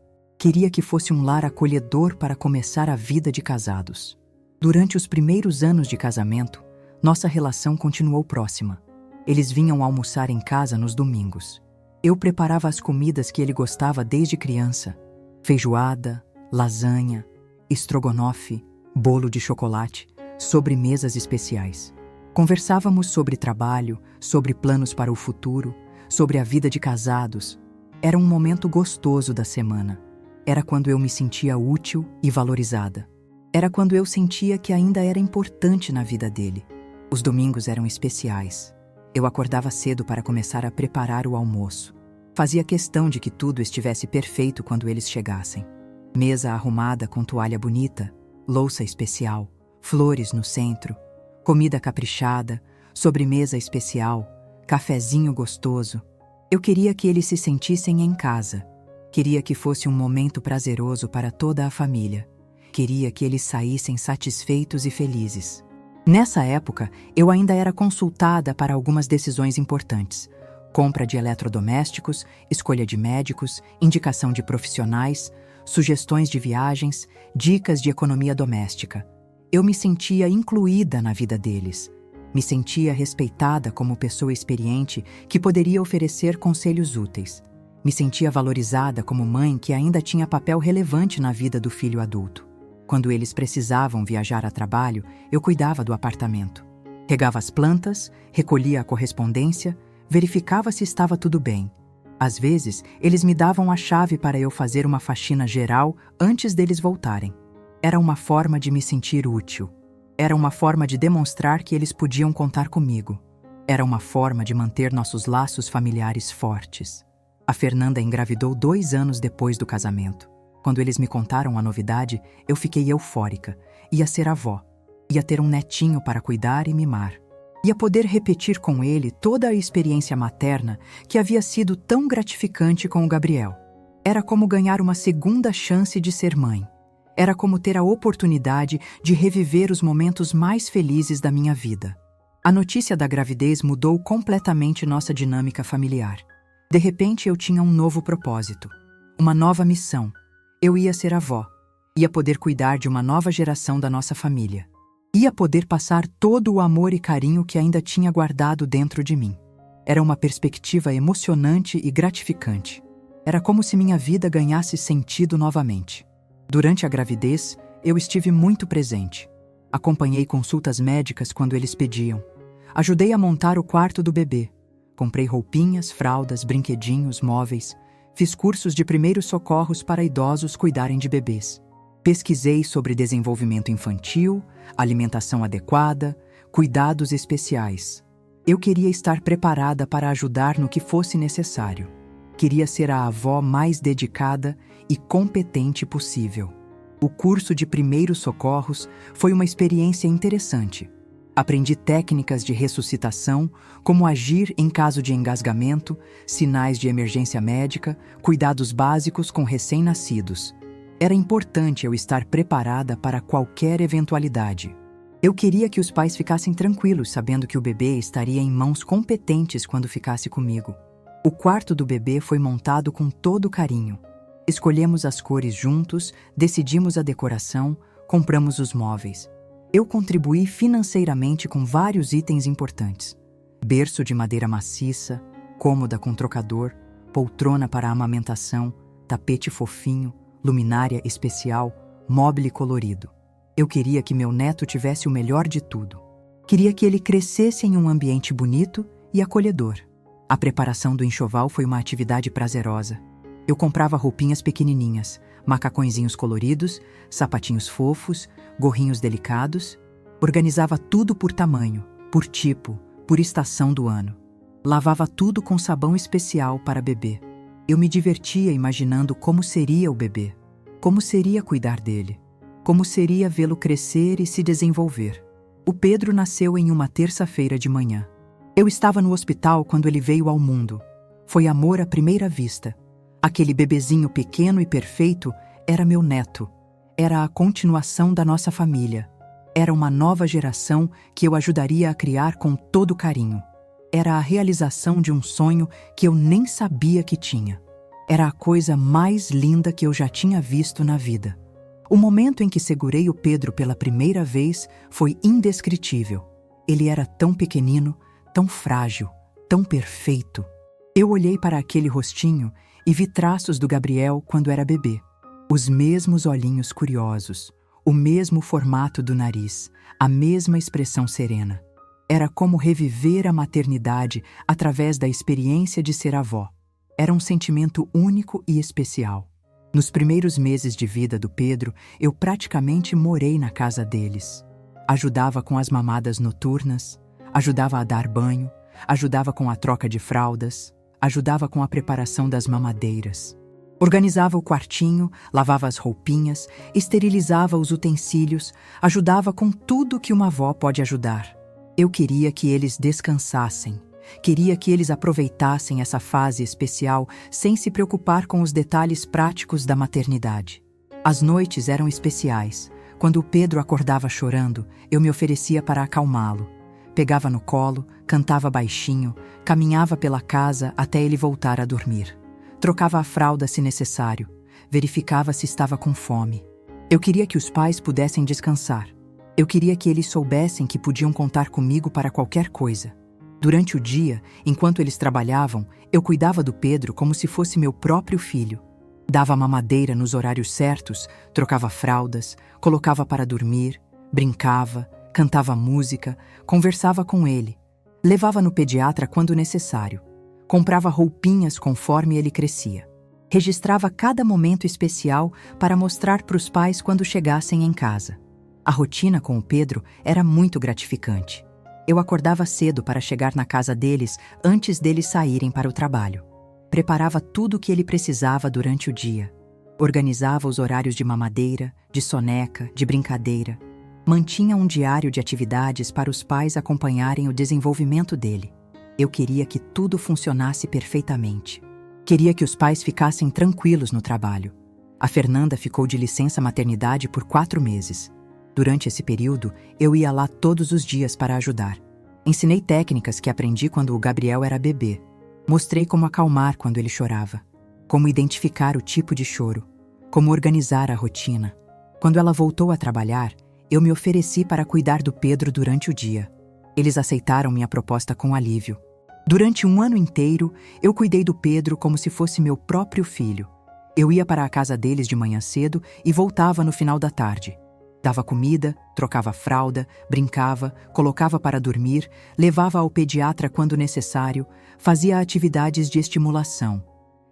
Queria que fosse um lar acolhedor para começar a vida de casados. Durante os primeiros anos de casamento, nossa relação continuou próxima. Eles vinham almoçar em casa nos domingos. Eu preparava as comidas que ele gostava desde criança: feijoada, lasanha, estrogonofe, bolo de chocolate, sobremesas especiais. Conversávamos sobre trabalho, sobre planos para o futuro, sobre a vida de casados. Era um momento gostoso da semana. Era quando eu me sentia útil e valorizada. Era quando eu sentia que ainda era importante na vida dele. Os domingos eram especiais. Eu acordava cedo para começar a preparar o almoço. Fazia questão de que tudo estivesse perfeito quando eles chegassem. Mesa arrumada com toalha bonita, louça especial, flores no centro, comida caprichada, sobremesa especial, cafezinho gostoso. Eu queria que eles se sentissem em casa. Queria que fosse um momento prazeroso para toda a família. Queria que eles saíssem satisfeitos e felizes. Nessa época, eu ainda era consultada para algumas decisões importantes, Compra de eletrodomésticos, escolha de médicos, indicação de profissionais, sugestões de viagens, dicas de economia doméstica. Eu me sentia incluída na vida deles. Me sentia respeitada como pessoa experiente que poderia oferecer conselhos úteis. Me sentia valorizada como mãe que ainda tinha papel relevante na vida do filho adulto. Quando eles precisavam viajar a trabalho, eu cuidava do apartamento. Regava as plantas, recolhia a correspondência, verificava se estava tudo bem. Às vezes, eles me davam a chave para eu fazer uma faxina geral antes deles voltarem. Era uma forma de me sentir útil. Era uma forma de demonstrar que eles podiam contar comigo. Era uma forma de manter nossos laços familiares fortes. A Fernanda engravidou 2 anos depois do casamento. Quando eles me contaram a novidade, eu fiquei eufórica. Ia ser avó. Ia ter um netinho para cuidar e mimar. Ia poder repetir com ele toda a experiência materna que havia sido tão gratificante com o Gabriel. Era como ganhar uma segunda chance de ser mãe. Era como ter a oportunidade de reviver os momentos mais felizes da minha vida. A notícia da gravidez mudou completamente nossa dinâmica familiar. De repente eu tinha um novo propósito, uma nova missão. Eu ia ser avó, ia poder cuidar de uma nova geração da nossa família. Ia poder passar todo o amor e carinho que ainda tinha guardado dentro de mim. Era uma perspectiva emocionante e gratificante. Era como se minha vida ganhasse sentido novamente. Durante a gravidez, eu estive muito presente. Acompanhei consultas médicas quando eles pediam. Ajudei a montar o quarto do bebê. Comprei roupinhas, fraldas, brinquedinhos, móveis. Fiz cursos de primeiros socorros para idosos cuidarem de bebês. Pesquisei sobre desenvolvimento infantil, alimentação adequada, cuidados especiais. Eu queria estar preparada para ajudar no que fosse necessário. Queria ser a avó mais dedicada e competente possível. O curso de primeiros socorros foi uma experiência interessante. Aprendi técnicas de ressuscitação, como agir em caso de engasgamento, sinais de emergência médica, cuidados básicos com recém-nascidos. Era importante eu estar preparada para qualquer eventualidade. Eu queria que os pais ficassem tranquilos sabendo que o bebê estaria em mãos competentes quando ficasse comigo. O quarto do bebê foi montado com todo carinho. Escolhemos as cores juntos, decidimos a decoração, compramos os móveis. Eu contribuí financeiramente com vários itens importantes. Berço de madeira maciça, cômoda com trocador, poltrona para a amamentação, tapete fofinho, luminária especial, móble colorido. Eu queria que meu neto tivesse o melhor de tudo. Queria que ele crescesse em um ambiente bonito e acolhedor. A preparação do enxoval foi uma atividade prazerosa. Eu comprava roupinhas pequenininhas, macacõezinhos coloridos, sapatinhos fofos, gorrinhos delicados. Organizava tudo por tamanho, por tipo, por estação do ano. Lavava tudo com sabão especial para bebê. Eu me divertia imaginando como seria o bebê, como seria cuidar dele, como seria vê-lo crescer e se desenvolver. O Pedro nasceu em uma terça-feira de manhã. Eu estava no hospital quando ele veio ao mundo. Foi amor à primeira vista. Aquele bebezinho pequeno e perfeito era meu neto. Era a continuação da nossa família. Era uma nova geração que eu ajudaria a criar com todo carinho. Era a realização de um sonho que eu nem sabia que tinha. Era a coisa mais linda que eu já tinha visto na vida. O momento em que segurei o Pedro pela primeira vez foi indescritível. Ele era tão pequenino, tão frágil, tão perfeito. Eu olhei para aquele rostinho e vi traços do Gabriel quando era bebê. Os mesmos olhinhos curiosos, o mesmo formato do nariz, a mesma expressão serena. Era como reviver a maternidade através da experiência de ser avó. Era um sentimento único e especial. Nos primeiros meses de vida do Pedro, eu praticamente morei na casa deles. Ajudava com as mamadas noturnas, ajudava a dar banho, ajudava com a troca de fraldas, ajudava com a preparação das mamadeiras. Organizava o quartinho, lavava as roupinhas, esterilizava os utensílios, ajudava com tudo que uma avó pode ajudar. Eu queria que eles descansassem. Queria que eles aproveitassem essa fase especial sem se preocupar com os detalhes práticos da maternidade. As noites eram especiais. Quando o Pedro acordava chorando, eu me oferecia para acalmá-lo. Pegava no colo, cantava baixinho, caminhava pela casa até ele voltar a dormir. Trocava a fralda se necessário, verificava se estava com fome. Eu queria que os pais pudessem descansar. Eu queria que eles soubessem que podiam contar comigo para qualquer coisa. Durante o dia, enquanto eles trabalhavam, eu cuidava do Pedro como se fosse meu próprio filho. Dava mamadeira nos horários certos, trocava fraldas, colocava para dormir, brincava, cantava música, conversava com ele, levava no pediatra quando necessário, comprava roupinhas conforme ele crescia. Registrava cada momento especial para mostrar para os pais quando chegassem em casa. A rotina com o Pedro era muito gratificante. Eu acordava cedo para chegar na casa deles antes deles saírem para o trabalho. Preparava tudo o que ele precisava durante o dia. Organizava os horários de mamadeira, de soneca, de brincadeira. Mantinha um diário de atividades para os pais acompanharem o desenvolvimento dele. Eu queria que tudo funcionasse perfeitamente. Queria que os pais ficassem tranquilos no trabalho. A Fernanda ficou de licença maternidade por 4 meses. Durante esse período, eu ia lá todos os dias para ajudar. Ensinei técnicas que aprendi quando o Gabriel era bebê. Mostrei como acalmar quando ele chorava, como identificar o tipo de choro, como organizar a rotina. Quando ela voltou a trabalhar, eu me ofereci para cuidar do Pedro durante o dia. Eles aceitaram minha proposta com alívio. Durante 1 ano inteiro, eu cuidei do Pedro como se fosse meu próprio filho. Eu ia para a casa deles de manhã cedo e voltava no final da tarde. Dava comida, trocava fralda, brincava, colocava para dormir, levava ao pediatra quando necessário, fazia atividades de estimulação.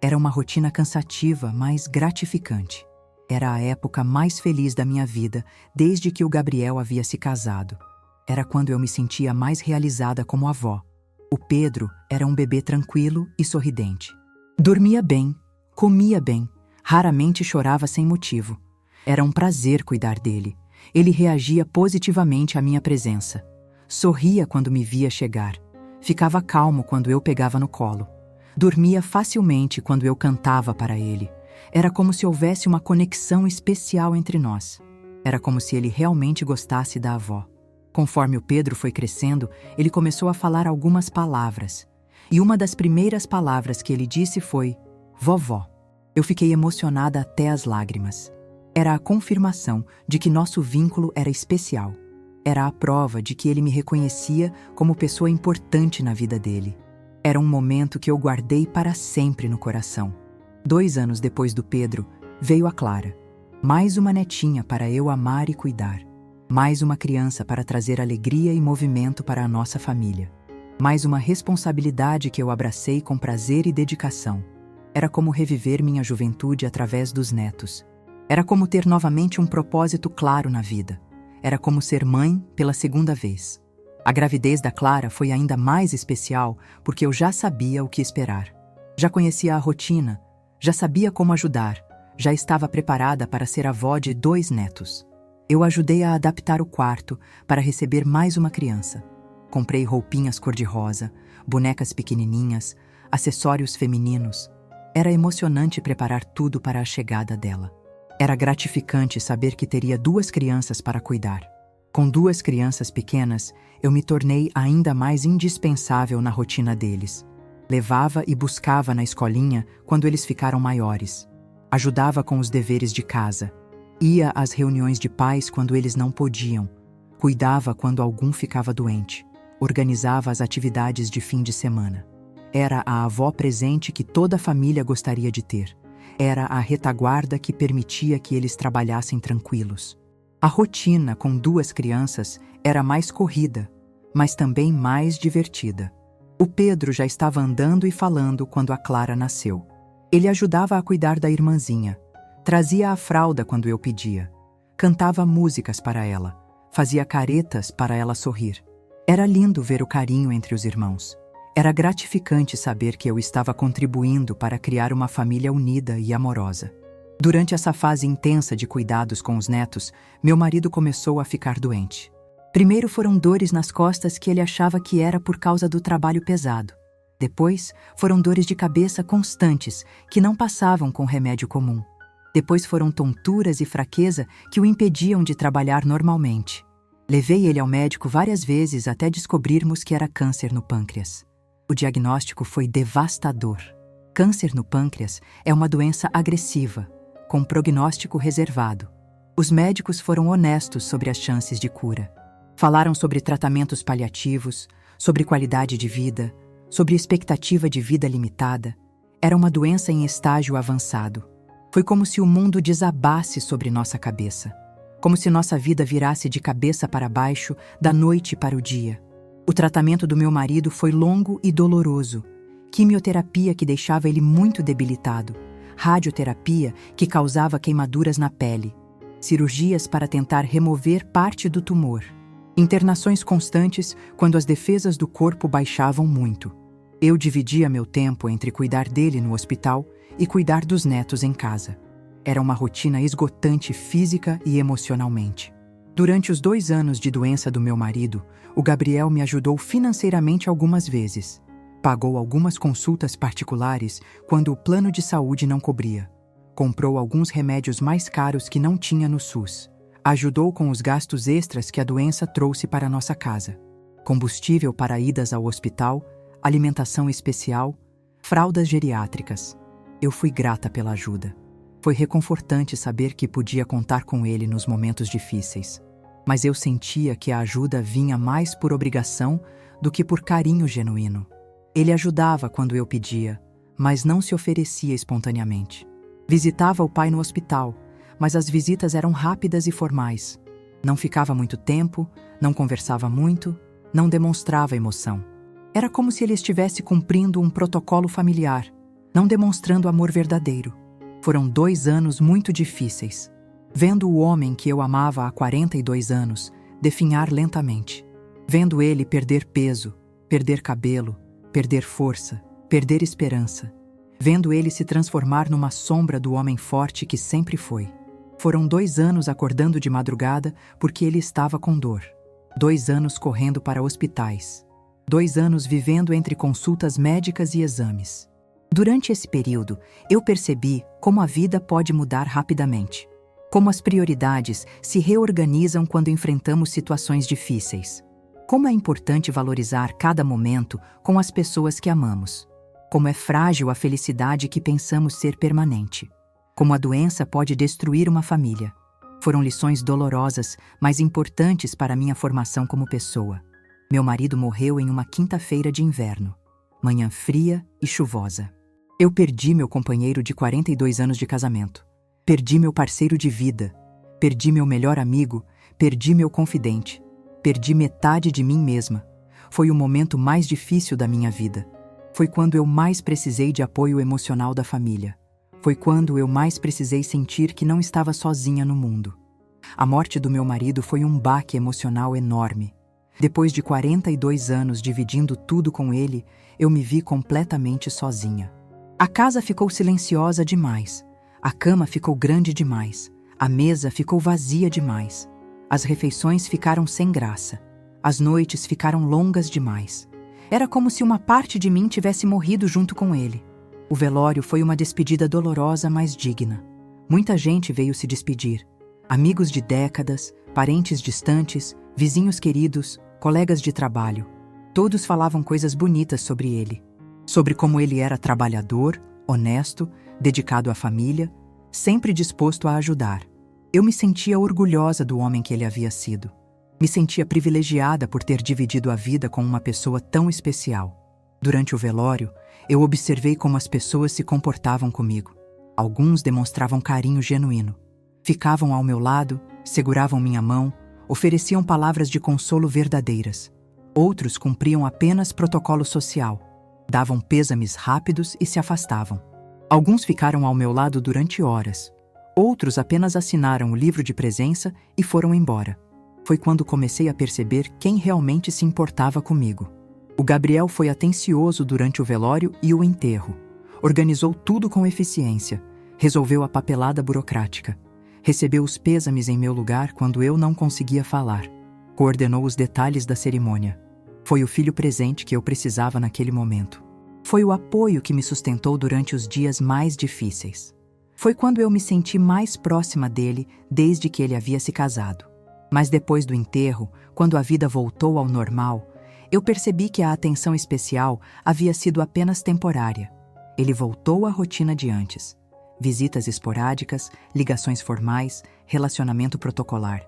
Era uma rotina cansativa, mas gratificante. Era a época mais feliz da minha vida, desde que o Gabriel havia se casado. Era quando eu me sentia mais realizada como avó. O Pedro era um bebê tranquilo e sorridente. Dormia bem, comia bem, raramente chorava sem motivo. Era um prazer cuidar dele. Ele reagia positivamente à minha presença. Sorria quando me via chegar. Ficava calmo quando eu pegava no colo. Dormia facilmente quando eu cantava para ele. Era como se houvesse uma conexão especial entre nós. Era como se ele realmente gostasse da avó. Conforme o Pedro foi crescendo, ele começou a falar algumas palavras. E uma das primeiras palavras que ele disse foi vovó. Eu fiquei emocionada até as lágrimas. Era a confirmação de que nosso vínculo era especial. Era a prova de que ele me reconhecia como pessoa importante na vida dele. Era um momento que eu guardei para sempre no coração. 2 anos depois do Pedro, veio a Clara. Mais uma netinha para eu amar e cuidar. Mais uma criança para trazer alegria e movimento para a nossa família. Mais uma responsabilidade que eu abracei com prazer e dedicação. Era como reviver minha juventude através dos netos. Era como ter novamente um propósito claro na vida. Era como ser mãe pela 2ª vez. A gravidez da Clara foi ainda mais especial porque eu já sabia o que esperar. Já conhecia a rotina, já sabia como ajudar, já estava preparada para ser avó de 2 netos. Eu ajudei a adaptar o quarto para receber mais uma criança. Comprei roupinhas cor-de-rosa, bonecas pequenininhas, acessórios femininos. Era emocionante preparar tudo para a chegada dela. Era gratificante saber que teria 2 crianças para cuidar. Com 2 crianças pequenas, eu me tornei ainda mais indispensável na rotina deles. Levava e buscava na escolinha quando eles ficaram maiores. Ajudava com os deveres de casa. Ia às reuniões de pais quando eles não podiam. Cuidava quando algum ficava doente. Organizava as atividades de fim de semana. Era a avó presente que toda a família gostaria de ter. Era a retaguarda que permitia que eles trabalhassem tranquilos. A rotina com 2 crianças era mais corrida, mas também mais divertida. O Pedro já estava andando e falando quando a Clara nasceu. Ele ajudava a cuidar da irmãzinha. Trazia a fralda quando eu pedia. Cantava músicas para ela. Fazia caretas para ela sorrir. Era lindo ver o carinho entre os irmãos. Era gratificante saber que eu estava contribuindo para criar uma família unida e amorosa. Durante essa fase intensa de cuidados com os netos, meu marido começou a ficar doente. Primeiro foram dores nas costas que ele achava que era por causa do trabalho pesado. Depois, foram dores de cabeça constantes, que não passavam com remédio comum. Depois foram tonturas e fraqueza que o impediam de trabalhar normalmente. Levei ele ao médico várias vezes até descobrirmos que era câncer no pâncreas. O diagnóstico foi devastador. Câncer no pâncreas é uma doença agressiva, com prognóstico reservado. Os médicos foram honestos sobre as chances de cura. Falaram sobre tratamentos paliativos, sobre qualidade de vida, sobre expectativa de vida limitada. Era uma doença em estágio avançado. Foi como se o mundo desabasse sobre nossa cabeça. Como se nossa vida virasse de cabeça para baixo, da noite para o dia. O tratamento do meu marido foi longo e doloroso. Quimioterapia que deixava ele muito debilitado. Radioterapia que causava queimaduras na pele. Cirurgias para tentar remover parte do tumor. Internações constantes quando as defesas do corpo baixavam muito. Eu dividia meu tempo entre cuidar dele no hospital e cuidar dos netos em casa. Era uma rotina esgotante física e emocionalmente. Durante os 2 anos de doença do meu marido, o Gabriel me ajudou financeiramente algumas vezes. Pagou algumas consultas particulares quando o plano de saúde não cobria. Comprou alguns remédios mais caros que não tinha no SUS. Ajudou com os gastos extras que a doença trouxe para nossa casa. Combustível para idas ao hospital, alimentação especial, fraldas geriátricas. Eu fui grata pela ajuda. Foi reconfortante saber que podia contar com ele nos momentos difíceis. Mas eu sentia que a ajuda vinha mais por obrigação do que por carinho genuíno. Ele ajudava quando eu pedia, mas não se oferecia espontaneamente. Visitava o pai no hospital, mas as visitas eram rápidas e formais. Não ficava muito tempo, não conversava muito, não demonstrava emoção. Era como se ele estivesse cumprindo um protocolo familiar, não demonstrando amor verdadeiro. Foram 2 anos muito difíceis, vendo o homem que eu amava há 42 anos definhar lentamente. Vendo ele perder peso, perder cabelo, perder força, perder esperança. Vendo ele se transformar numa sombra do homem forte que sempre foi. Foram 2 anos acordando de madrugada porque ele estava com dor. 2 anos correndo para hospitais. 2 anos vivendo entre consultas médicas e exames. Durante esse período, eu percebi como a vida pode mudar rapidamente. Como as prioridades se reorganizam quando enfrentamos situações difíceis. Como é importante valorizar cada momento com as pessoas que amamos. Como é frágil a felicidade que pensamos ser permanente. Como a doença pode destruir uma família. Foram lições dolorosas, mas importantes para minha formação como pessoa. Meu marido morreu em uma quinta-feira de inverno. Manhã fria e chuvosa. Eu perdi meu companheiro de 42 anos de casamento. Perdi meu parceiro de vida. Perdi meu melhor amigo. Perdi meu confidente. Perdi metade de mim mesma. Foi o momento mais difícil da minha vida. Foi quando eu mais precisei de apoio emocional da família. Foi quando eu mais precisei sentir que não estava sozinha no mundo. A morte do meu marido foi um baque emocional enorme. Depois de 42 anos dividindo tudo com ele, eu me vi completamente sozinha. A casa ficou silenciosa demais. A cama ficou grande demais. A mesa ficou vazia demais. As refeições ficaram sem graça. As noites ficaram longas demais. Era como se uma parte de mim tivesse morrido junto com ele. O velório foi uma despedida dolorosa, mas digna. Muita gente veio se despedir. Amigos de décadas, parentes distantes, vizinhos queridos, colegas de trabalho. Todos falavam coisas bonitas sobre ele. Sobre como ele era trabalhador, honesto, dedicado à família, sempre disposto a ajudar. Eu me sentia orgulhosa do homem que ele havia sido. Me sentia privilegiada por ter dividido a vida com uma pessoa tão especial. Durante o velório, eu observei como as pessoas se comportavam comigo. Alguns demonstravam carinho genuíno. Ficavam ao meu lado, seguravam minha mão, ofereciam palavras de consolo verdadeiras. Outros cumpriam apenas protocolo social. Davam pêsames rápidos e se afastavam. Alguns ficaram ao meu lado durante horas. Outros apenas assinaram o livro de presença e foram embora. Foi quando comecei a perceber quem realmente se importava comigo. O Gabriel foi atencioso durante o velório e o enterro. Organizou tudo com eficiência. Resolveu a papelada burocrática. Recebeu os pêsames em meu lugar quando eu não conseguia falar. Coordenou os detalhes da cerimônia. Foi o filho presente que eu precisava naquele momento. Foi o apoio que me sustentou durante os dias mais difíceis. Foi quando eu me senti mais próxima dele desde que ele havia se casado. Mas depois do enterro, quando a vida voltou ao normal, eu percebi que a atenção especial havia sido apenas temporária. Ele voltou à rotina de antes. Visitas esporádicas, ligações formais, relacionamento protocolar.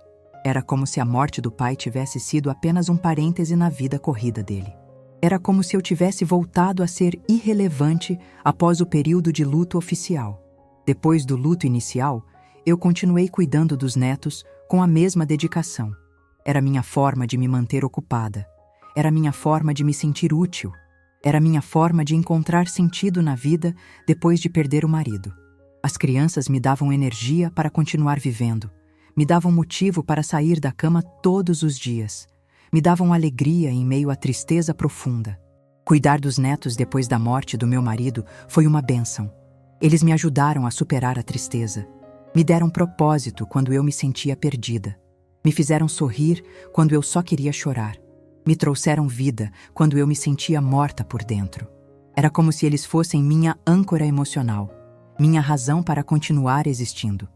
Era como se a morte do pai tivesse sido apenas um parêntese na vida corrida dele. Era como se eu tivesse voltado a ser irrelevante após o período de luto oficial. Depois do luto inicial, eu continuei cuidando dos netos com a mesma dedicação. Era minha forma de me manter ocupada. Era minha forma de me sentir útil. Era minha forma de encontrar sentido na vida depois de perder o marido. As crianças me davam energia para continuar vivendo. Me davam motivo para sair da cama todos os dias. Me davam alegria em meio à tristeza profunda. Cuidar dos netos depois da morte do meu marido foi uma bênção. Eles me ajudaram a superar a tristeza. Me deram propósito quando eu me sentia perdida. Me fizeram sorrir quando eu só queria chorar. Me trouxeram vida quando eu me sentia morta por dentro. Era como se eles fossem minha âncora emocional, minha razão para continuar existindo.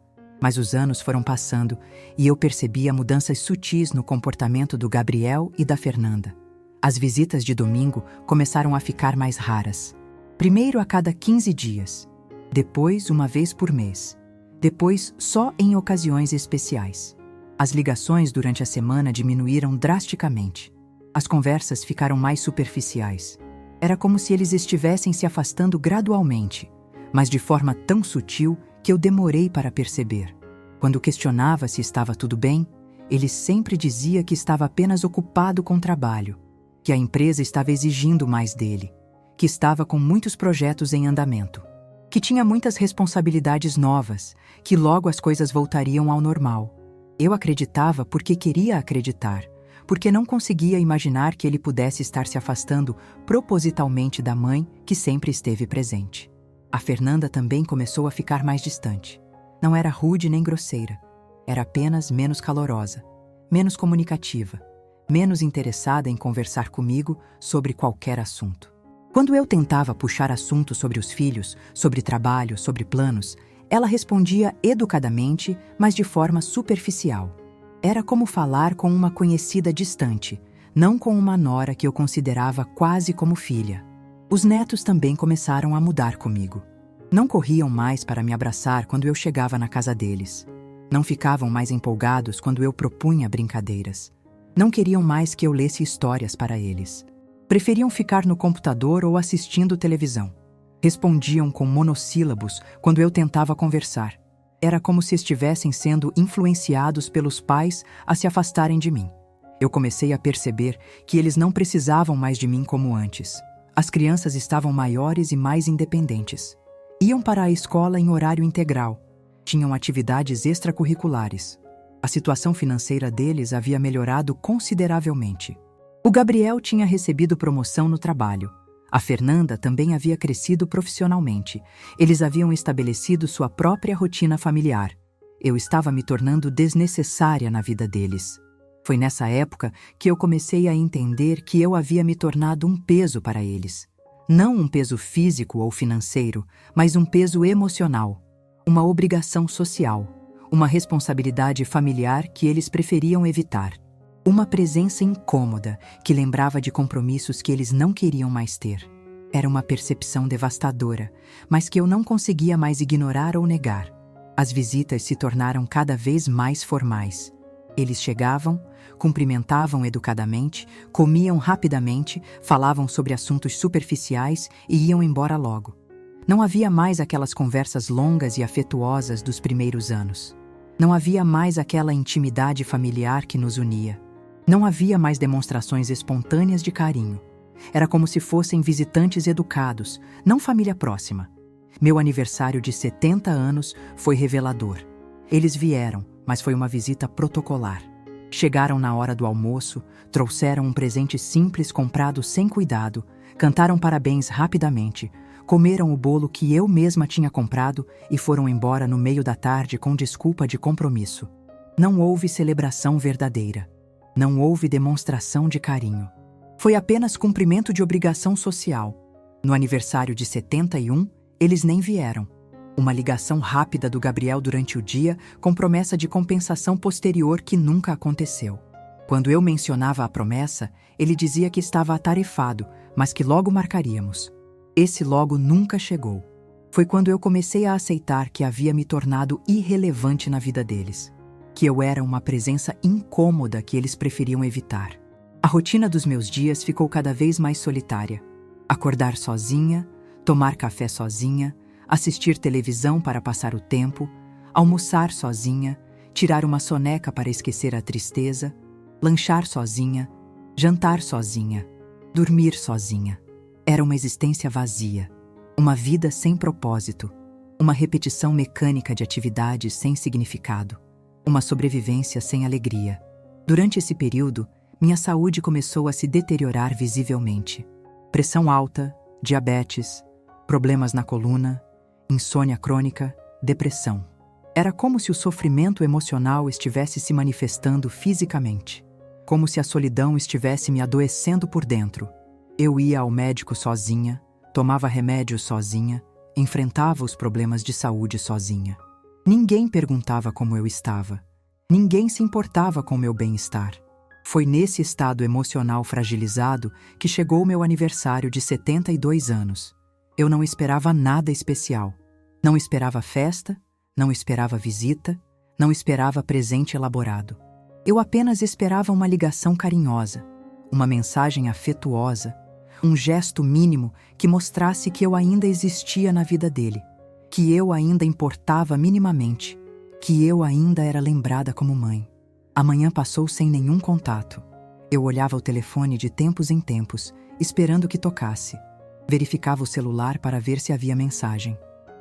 Mas os anos foram passando e eu percebia mudanças sutis no comportamento do Gabriel e da Fernanda. As visitas de domingo começaram a ficar mais raras. Primeiro a cada 15 dias, depois uma vez por mês, depois só em ocasiões especiais. As ligações durante a semana diminuíram drasticamente. As conversas ficaram mais superficiais. Era como se eles estivessem se afastando gradualmente, mas de forma tão sutil que eu demorei para perceber. Quando questionava se estava tudo bem, ele sempre dizia que estava apenas ocupado com trabalho, que a empresa estava exigindo mais dele, que estava com muitos projetos em andamento, que tinha muitas responsabilidades novas, que logo as coisas voltariam ao normal. Eu acreditava porque queria acreditar, porque não conseguia imaginar que ele pudesse estar se afastando propositalmente da mãe que sempre esteve presente. A Fernanda também começou a ficar mais distante. Não era rude nem grosseira. Era apenas menos calorosa, menos comunicativa, menos interessada em conversar comigo sobre qualquer assunto. Quando eu tentava puxar assuntos sobre os filhos, sobre trabalho, sobre planos, ela respondia educadamente, mas de forma superficial. Era como falar com uma conhecida distante, não com uma nora que eu considerava quase como filha. Os netos também começaram a mudar comigo. Não corriam mais para me abraçar quando eu chegava na casa deles. Não ficavam mais empolgados quando eu propunha brincadeiras. Não queriam mais que eu lesse histórias para eles. Preferiam ficar no computador ou assistindo televisão. Respondiam com monossílabos quando eu tentava conversar. Era como se estivessem sendo influenciados pelos pais a se afastarem de mim. Eu comecei a perceber que eles não precisavam mais de mim como antes. As crianças estavam maiores e mais independentes. Iam para a escola em horário integral. Tinham atividades extracurriculares. A situação financeira deles havia melhorado consideravelmente. O Gabriel tinha recebido promoção no trabalho. A Fernanda também havia crescido profissionalmente. Eles haviam estabelecido sua própria rotina familiar. Eu estava me tornando desnecessária na vida deles. Foi nessa época que eu comecei a entender que eu havia me tornado um peso para eles. Não um peso físico ou financeiro, mas um peso emocional, uma obrigação social, uma responsabilidade familiar que eles preferiam evitar. Uma presença incômoda que lembrava de compromissos que eles não queriam mais ter. Era uma percepção devastadora, mas que eu não conseguia mais ignorar ou negar. As visitas se tornaram cada vez mais formais. Eles chegavam, cumprimentavam educadamente, comiam rapidamente, falavam sobre assuntos superficiais e iam embora logo. Não havia mais aquelas conversas longas e afetuosas dos primeiros anos. Não havia mais aquela intimidade familiar que nos unia. Não havia mais demonstrações espontâneas de carinho. Era como se fossem visitantes educados, não família próxima. Meu aniversário de 70 anos foi revelador. Eles vieram, mas foi uma visita protocolar. Chegaram na hora do almoço, trouxeram um presente simples comprado sem cuidado, cantaram parabéns rapidamente, comeram o bolo que eu mesma tinha comprado e foram embora no meio da tarde com desculpa de compromisso. Não houve celebração verdadeira. Não houve demonstração de carinho. Foi apenas cumprimento de obrigação social. No aniversário de 71, eles nem vieram. Uma ligação rápida do Gabriel durante o dia com promessa de compensação posterior que nunca aconteceu. Quando eu mencionava a promessa, ele dizia que estava atarefado, mas que logo marcaríamos. Esse logo nunca chegou. Foi quando eu comecei a aceitar que havia me tornado irrelevante na vida deles, que eu era uma presença incômoda que eles preferiam evitar. A rotina dos meus dias ficou cada vez mais solitária. Acordar sozinha, tomar café sozinha, assistir televisão para passar o tempo, almoçar sozinha, tirar uma soneca para esquecer a tristeza, lanchar sozinha, jantar sozinha, dormir sozinha. Era uma existência vazia, uma vida sem propósito, uma repetição mecânica de atividades sem significado, uma sobrevivência sem alegria. Durante esse período, minha saúde começou a se deteriorar visivelmente. Pressão alta, diabetes, problemas na coluna, insônia crônica, depressão. Era como se o sofrimento emocional estivesse se manifestando fisicamente, como se a solidão estivesse me adoecendo por dentro. Eu ia ao médico sozinha, tomava remédios sozinha, enfrentava os problemas de saúde sozinha. Ninguém perguntava como eu estava. Ninguém se importava com meu bem-estar. Foi nesse estado emocional fragilizado que chegou o meu aniversário de 72 anos. Eu não esperava nada especial. Não esperava festa, não esperava visita, não esperava presente elaborado. Eu apenas esperava uma ligação carinhosa, uma mensagem afetuosa, um gesto mínimo que mostrasse que eu ainda existia na vida dele, que eu ainda importava minimamente, que eu ainda era lembrada como mãe. A manhã passou sem nenhum contato. Eu olhava o telefone de tempos em tempos, esperando que tocasse. Verificava o celular para ver se havia mensagem.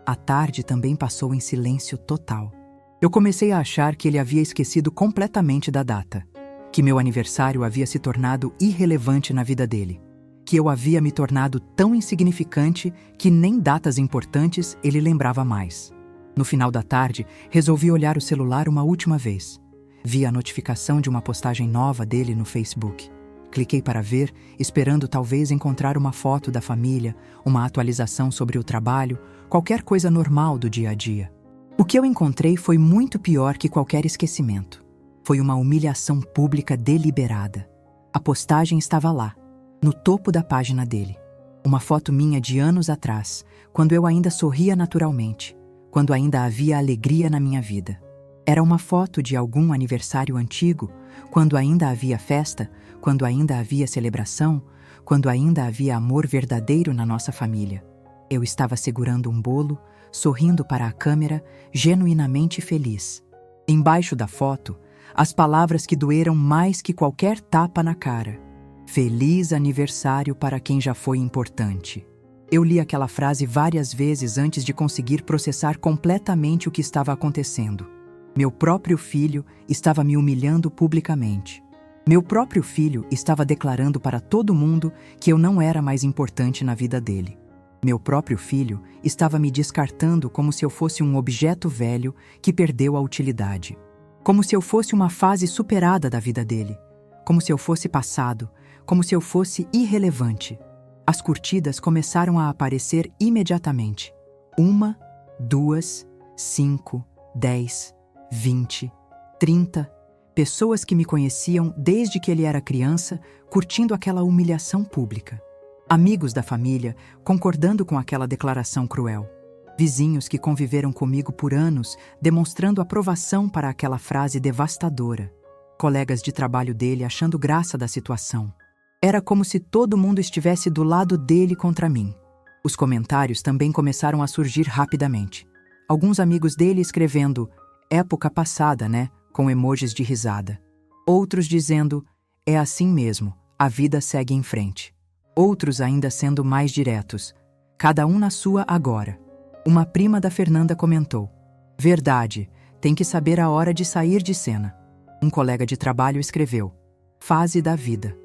A tarde também passou em silêncio total. Eu comecei a achar que ele havia esquecido completamente da data, que meu aniversário havia se tornado irrelevante na vida dele, que eu havia me tornado tão insignificante que nem datas importantes ele lembrava mais. No final da tarde, resolvi olhar o celular uma última vez. Vi a notificação de uma postagem nova dele no Facebook. Cliquei para ver, esperando talvez encontrar uma foto da família, uma atualização sobre o trabalho, qualquer coisa normal do dia a dia. O que eu encontrei foi muito pior que qualquer esquecimento. Foi uma humilhação pública deliberada. A postagem estava lá, no topo da página dele. Uma foto minha de anos atrás, quando eu ainda sorria naturalmente, quando ainda havia alegria na minha vida. Era uma foto de algum aniversário antigo, quando ainda havia festa, quando ainda havia celebração, quando ainda havia amor verdadeiro na nossa família. Eu estava segurando um bolo, sorrindo para a câmera, genuinamente feliz. Embaixo da foto, as palavras que doeram mais que qualquer tapa na cara. Feliz aniversário para quem já foi importante. Eu li aquela frase várias vezes antes de conseguir processar completamente o que estava acontecendo. Meu próprio filho estava me humilhando publicamente. Meu próprio filho estava declarando para todo mundo que eu não era mais importante na vida dele. Meu próprio filho estava me descartando como se eu fosse um objeto velho que perdeu a utilidade. Como se eu fosse uma fase superada da vida dele. Como se eu fosse passado. Como se eu fosse irrelevante. As curtidas começaram a aparecer imediatamente. 1, 2, 5, 10, 20, 30, pessoas que me conheciam desde que ele era criança, curtindo aquela humilhação pública. Amigos da família, concordando com aquela declaração cruel. Vizinhos que conviveram comigo por anos, demonstrando aprovação para aquela frase devastadora. Colegas de trabalho dele achando graça da situação. Era como se todo mundo estivesse do lado dele contra mim. Os comentários também começaram a surgir rapidamente. Alguns amigos dele escrevendo "época passada, né?", com emojis de risada. Outros dizendo "é assim mesmo, a vida segue em frente". Outros ainda sendo mais diretos, cada um na sua agora. Uma prima da Fernanda comentou: "Verdade, tem que saber a hora de sair de cena". Um colega de trabalho escreveu: "Fase da vida".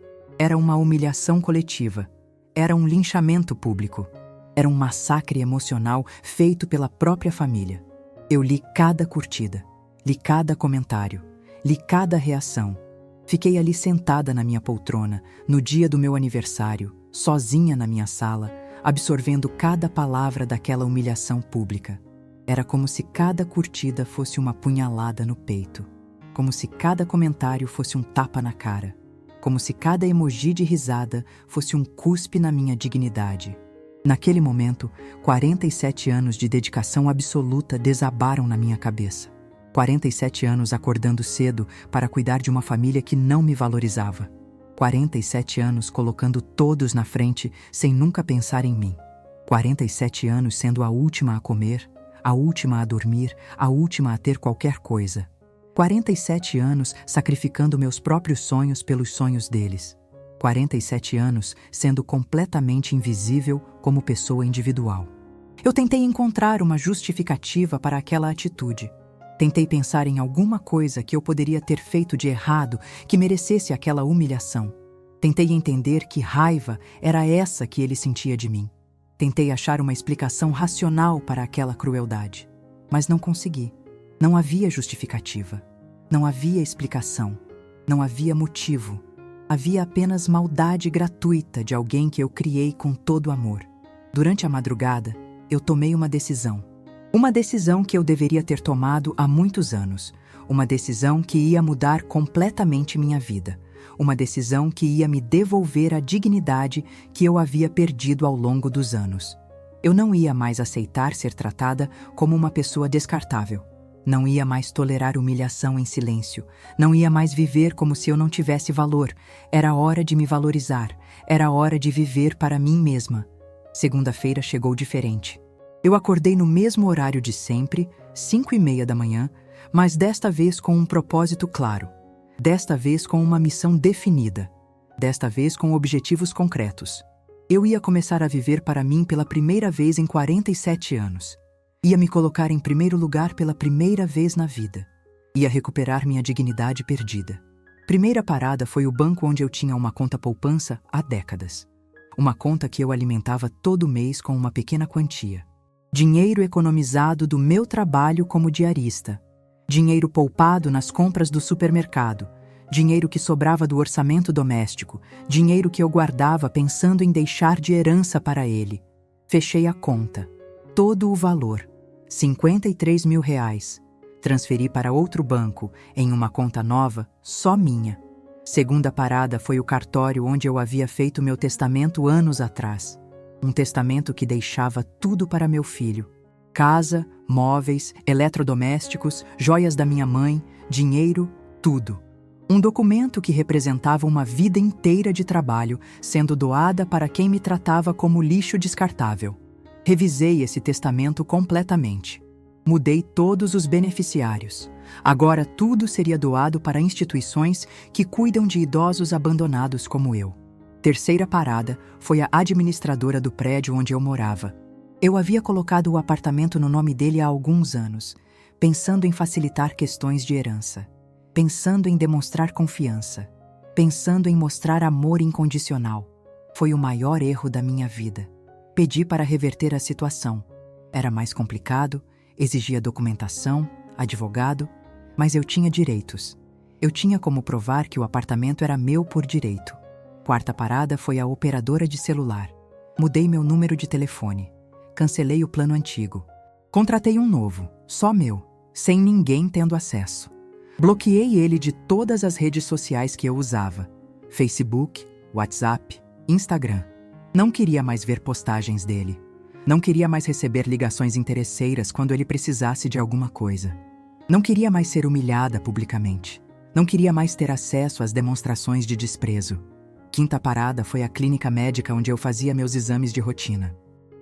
Era uma humilhação coletiva. Era um linchamento público. Era um massacre emocional feito pela própria família. Eu li cada curtida, li cada comentário, li cada reação. Fiquei ali sentada na minha poltrona, no dia do meu aniversário, sozinha na minha sala, absorvendo cada palavra daquela humilhação pública. Era como se cada curtida fosse uma punhalada no peito, como se cada comentário fosse um tapa na cara, como se cada emoji de risada fosse um cuspe na minha dignidade. Naquele momento, 47 anos de dedicação absoluta desabaram na minha cabeça. 47 anos acordando cedo para cuidar de uma família que não me valorizava. 47 anos colocando todos na frente sem nunca pensar em mim. 47 anos sendo a última a comer, a última a dormir, a última a ter qualquer coisa. 47 anos sacrificando meus próprios sonhos pelos sonhos deles. 47 anos sendo completamente invisível como pessoa individual. Eu tentei encontrar uma justificativa para aquela atitude. Tentei pensar em alguma coisa que eu poderia ter feito de errado que merecesse aquela humilhação. Tentei entender que raiva era essa que ele sentia de mim. Tentei achar uma explicação racional para aquela crueldade, mas não consegui. Não havia justificativa. Não havia explicação. Não havia motivo. Havia apenas maldade gratuita de alguém que eu criei com todo amor. Durante a madrugada, eu tomei uma decisão. Uma decisão que eu deveria ter tomado há muitos anos. Uma decisão que ia mudar completamente minha vida. Uma decisão que ia me devolver a dignidade que eu havia perdido ao longo dos anos. Eu não ia mais aceitar ser tratada como uma pessoa descartável. Não ia mais tolerar humilhação em silêncio. Não ia mais viver como se eu não tivesse valor. Era hora de me valorizar. Era hora de viver para mim mesma. Segunda-feira chegou diferente. Eu acordei no mesmo horário de sempre, 5:30 da manhã, mas desta vez com um propósito claro. Desta vez com uma missão definida. Desta vez com objetivos concretos. Eu ia começar a viver para mim pela primeira vez em 47 anos. Ia me colocar em primeiro lugar pela primeira vez na vida. Ia recuperar minha dignidade perdida. Primeira parada foi o banco onde eu tinha uma conta poupança há décadas. Uma conta que eu alimentava todo mês com uma pequena quantia. Dinheiro economizado do meu trabalho como diarista. Dinheiro poupado nas compras do supermercado. Dinheiro que sobrava do orçamento doméstico. Dinheiro que eu guardava pensando em deixar de herança para ele. Fechei a conta. Todo o valor. R$ 53 mil. Transferi para outro banco, em uma conta nova, só minha. Segunda parada foi o cartório onde eu havia feito meu testamento anos atrás. Um testamento que deixava tudo para meu filho. Casa, móveis, eletrodomésticos, joias da minha mãe, dinheiro, tudo. Um documento que representava uma vida inteira de trabalho sendo doada para quem me tratava como lixo descartável. Revisei esse testamento completamente. Mudei todos os beneficiários. Agora tudo seria doado para instituições que cuidam de idosos abandonados como eu. Terceira parada foi a administradora do prédio onde eu morava. Eu havia colocado o apartamento no nome dele há alguns anos, pensando em facilitar questões de herança, pensando em demonstrar confiança, pensando em mostrar amor incondicional. Foi o maior erro da minha vida. Pedi para reverter a situação. Era mais complicado, exigia documentação, advogado, mas eu tinha direitos. Eu tinha como provar que o apartamento era meu por direito. Quarta parada foi a operadora de celular. Mudei meu número de telefone. Cancelei o plano antigo. Contratei um novo, só meu, sem ninguém tendo acesso. Bloqueei ele de todas as redes sociais que eu usava. Facebook, WhatsApp, Instagram. Não queria mais ver postagens dele. Não queria mais receber ligações interesseiras quando ele precisasse de alguma coisa. Não queria mais ser humilhada publicamente. Não queria mais ter acesso às demonstrações de desprezo. Quinta parada foi a clínica médica onde eu fazia meus exames de rotina.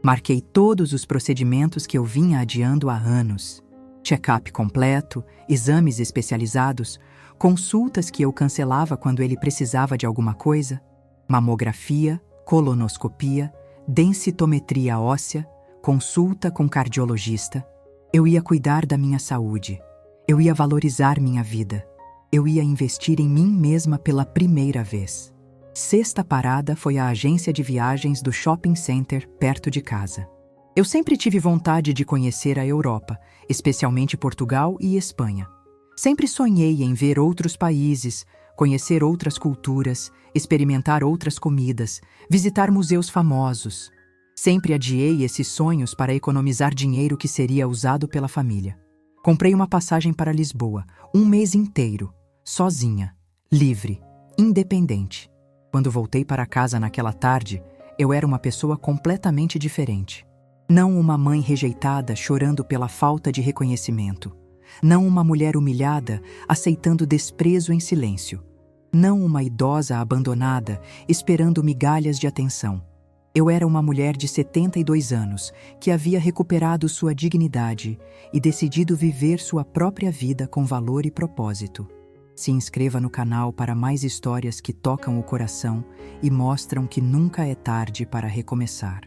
Marquei todos os procedimentos que eu vinha adiando há anos. Check-up completo, exames especializados, consultas que eu cancelava quando ele precisava de alguma coisa, mamografia, colonoscopia, densitometria óssea, consulta com cardiologista. Eu ia cuidar da minha saúde. Eu ia valorizar minha vida. Eu ia investir em mim mesma pela primeira vez. Sexta parada foi a agência de viagens do shopping center perto de casa. Eu sempre tive vontade de conhecer a Europa, especialmente Portugal e Espanha. Sempre sonhei em ver outros países, conhecer outras culturas, experimentar outras comidas, visitar museus famosos. Sempre adiei esses sonhos para economizar dinheiro que seria usado pela família. Comprei uma passagem para Lisboa, um mês inteiro, sozinha, livre, independente. Quando voltei para casa naquela tarde, eu era uma pessoa completamente diferente. Não uma mãe rejeitada chorando pela falta de reconhecimento. Não uma mulher humilhada aceitando desprezo em silêncio. Não uma idosa abandonada esperando migalhas de atenção. Eu era uma mulher de 72 anos que havia recuperado sua dignidade e decidido viver sua própria vida com valor e propósito. Se inscreva no canal para mais histórias que tocam o coração e mostram que nunca é tarde para recomeçar.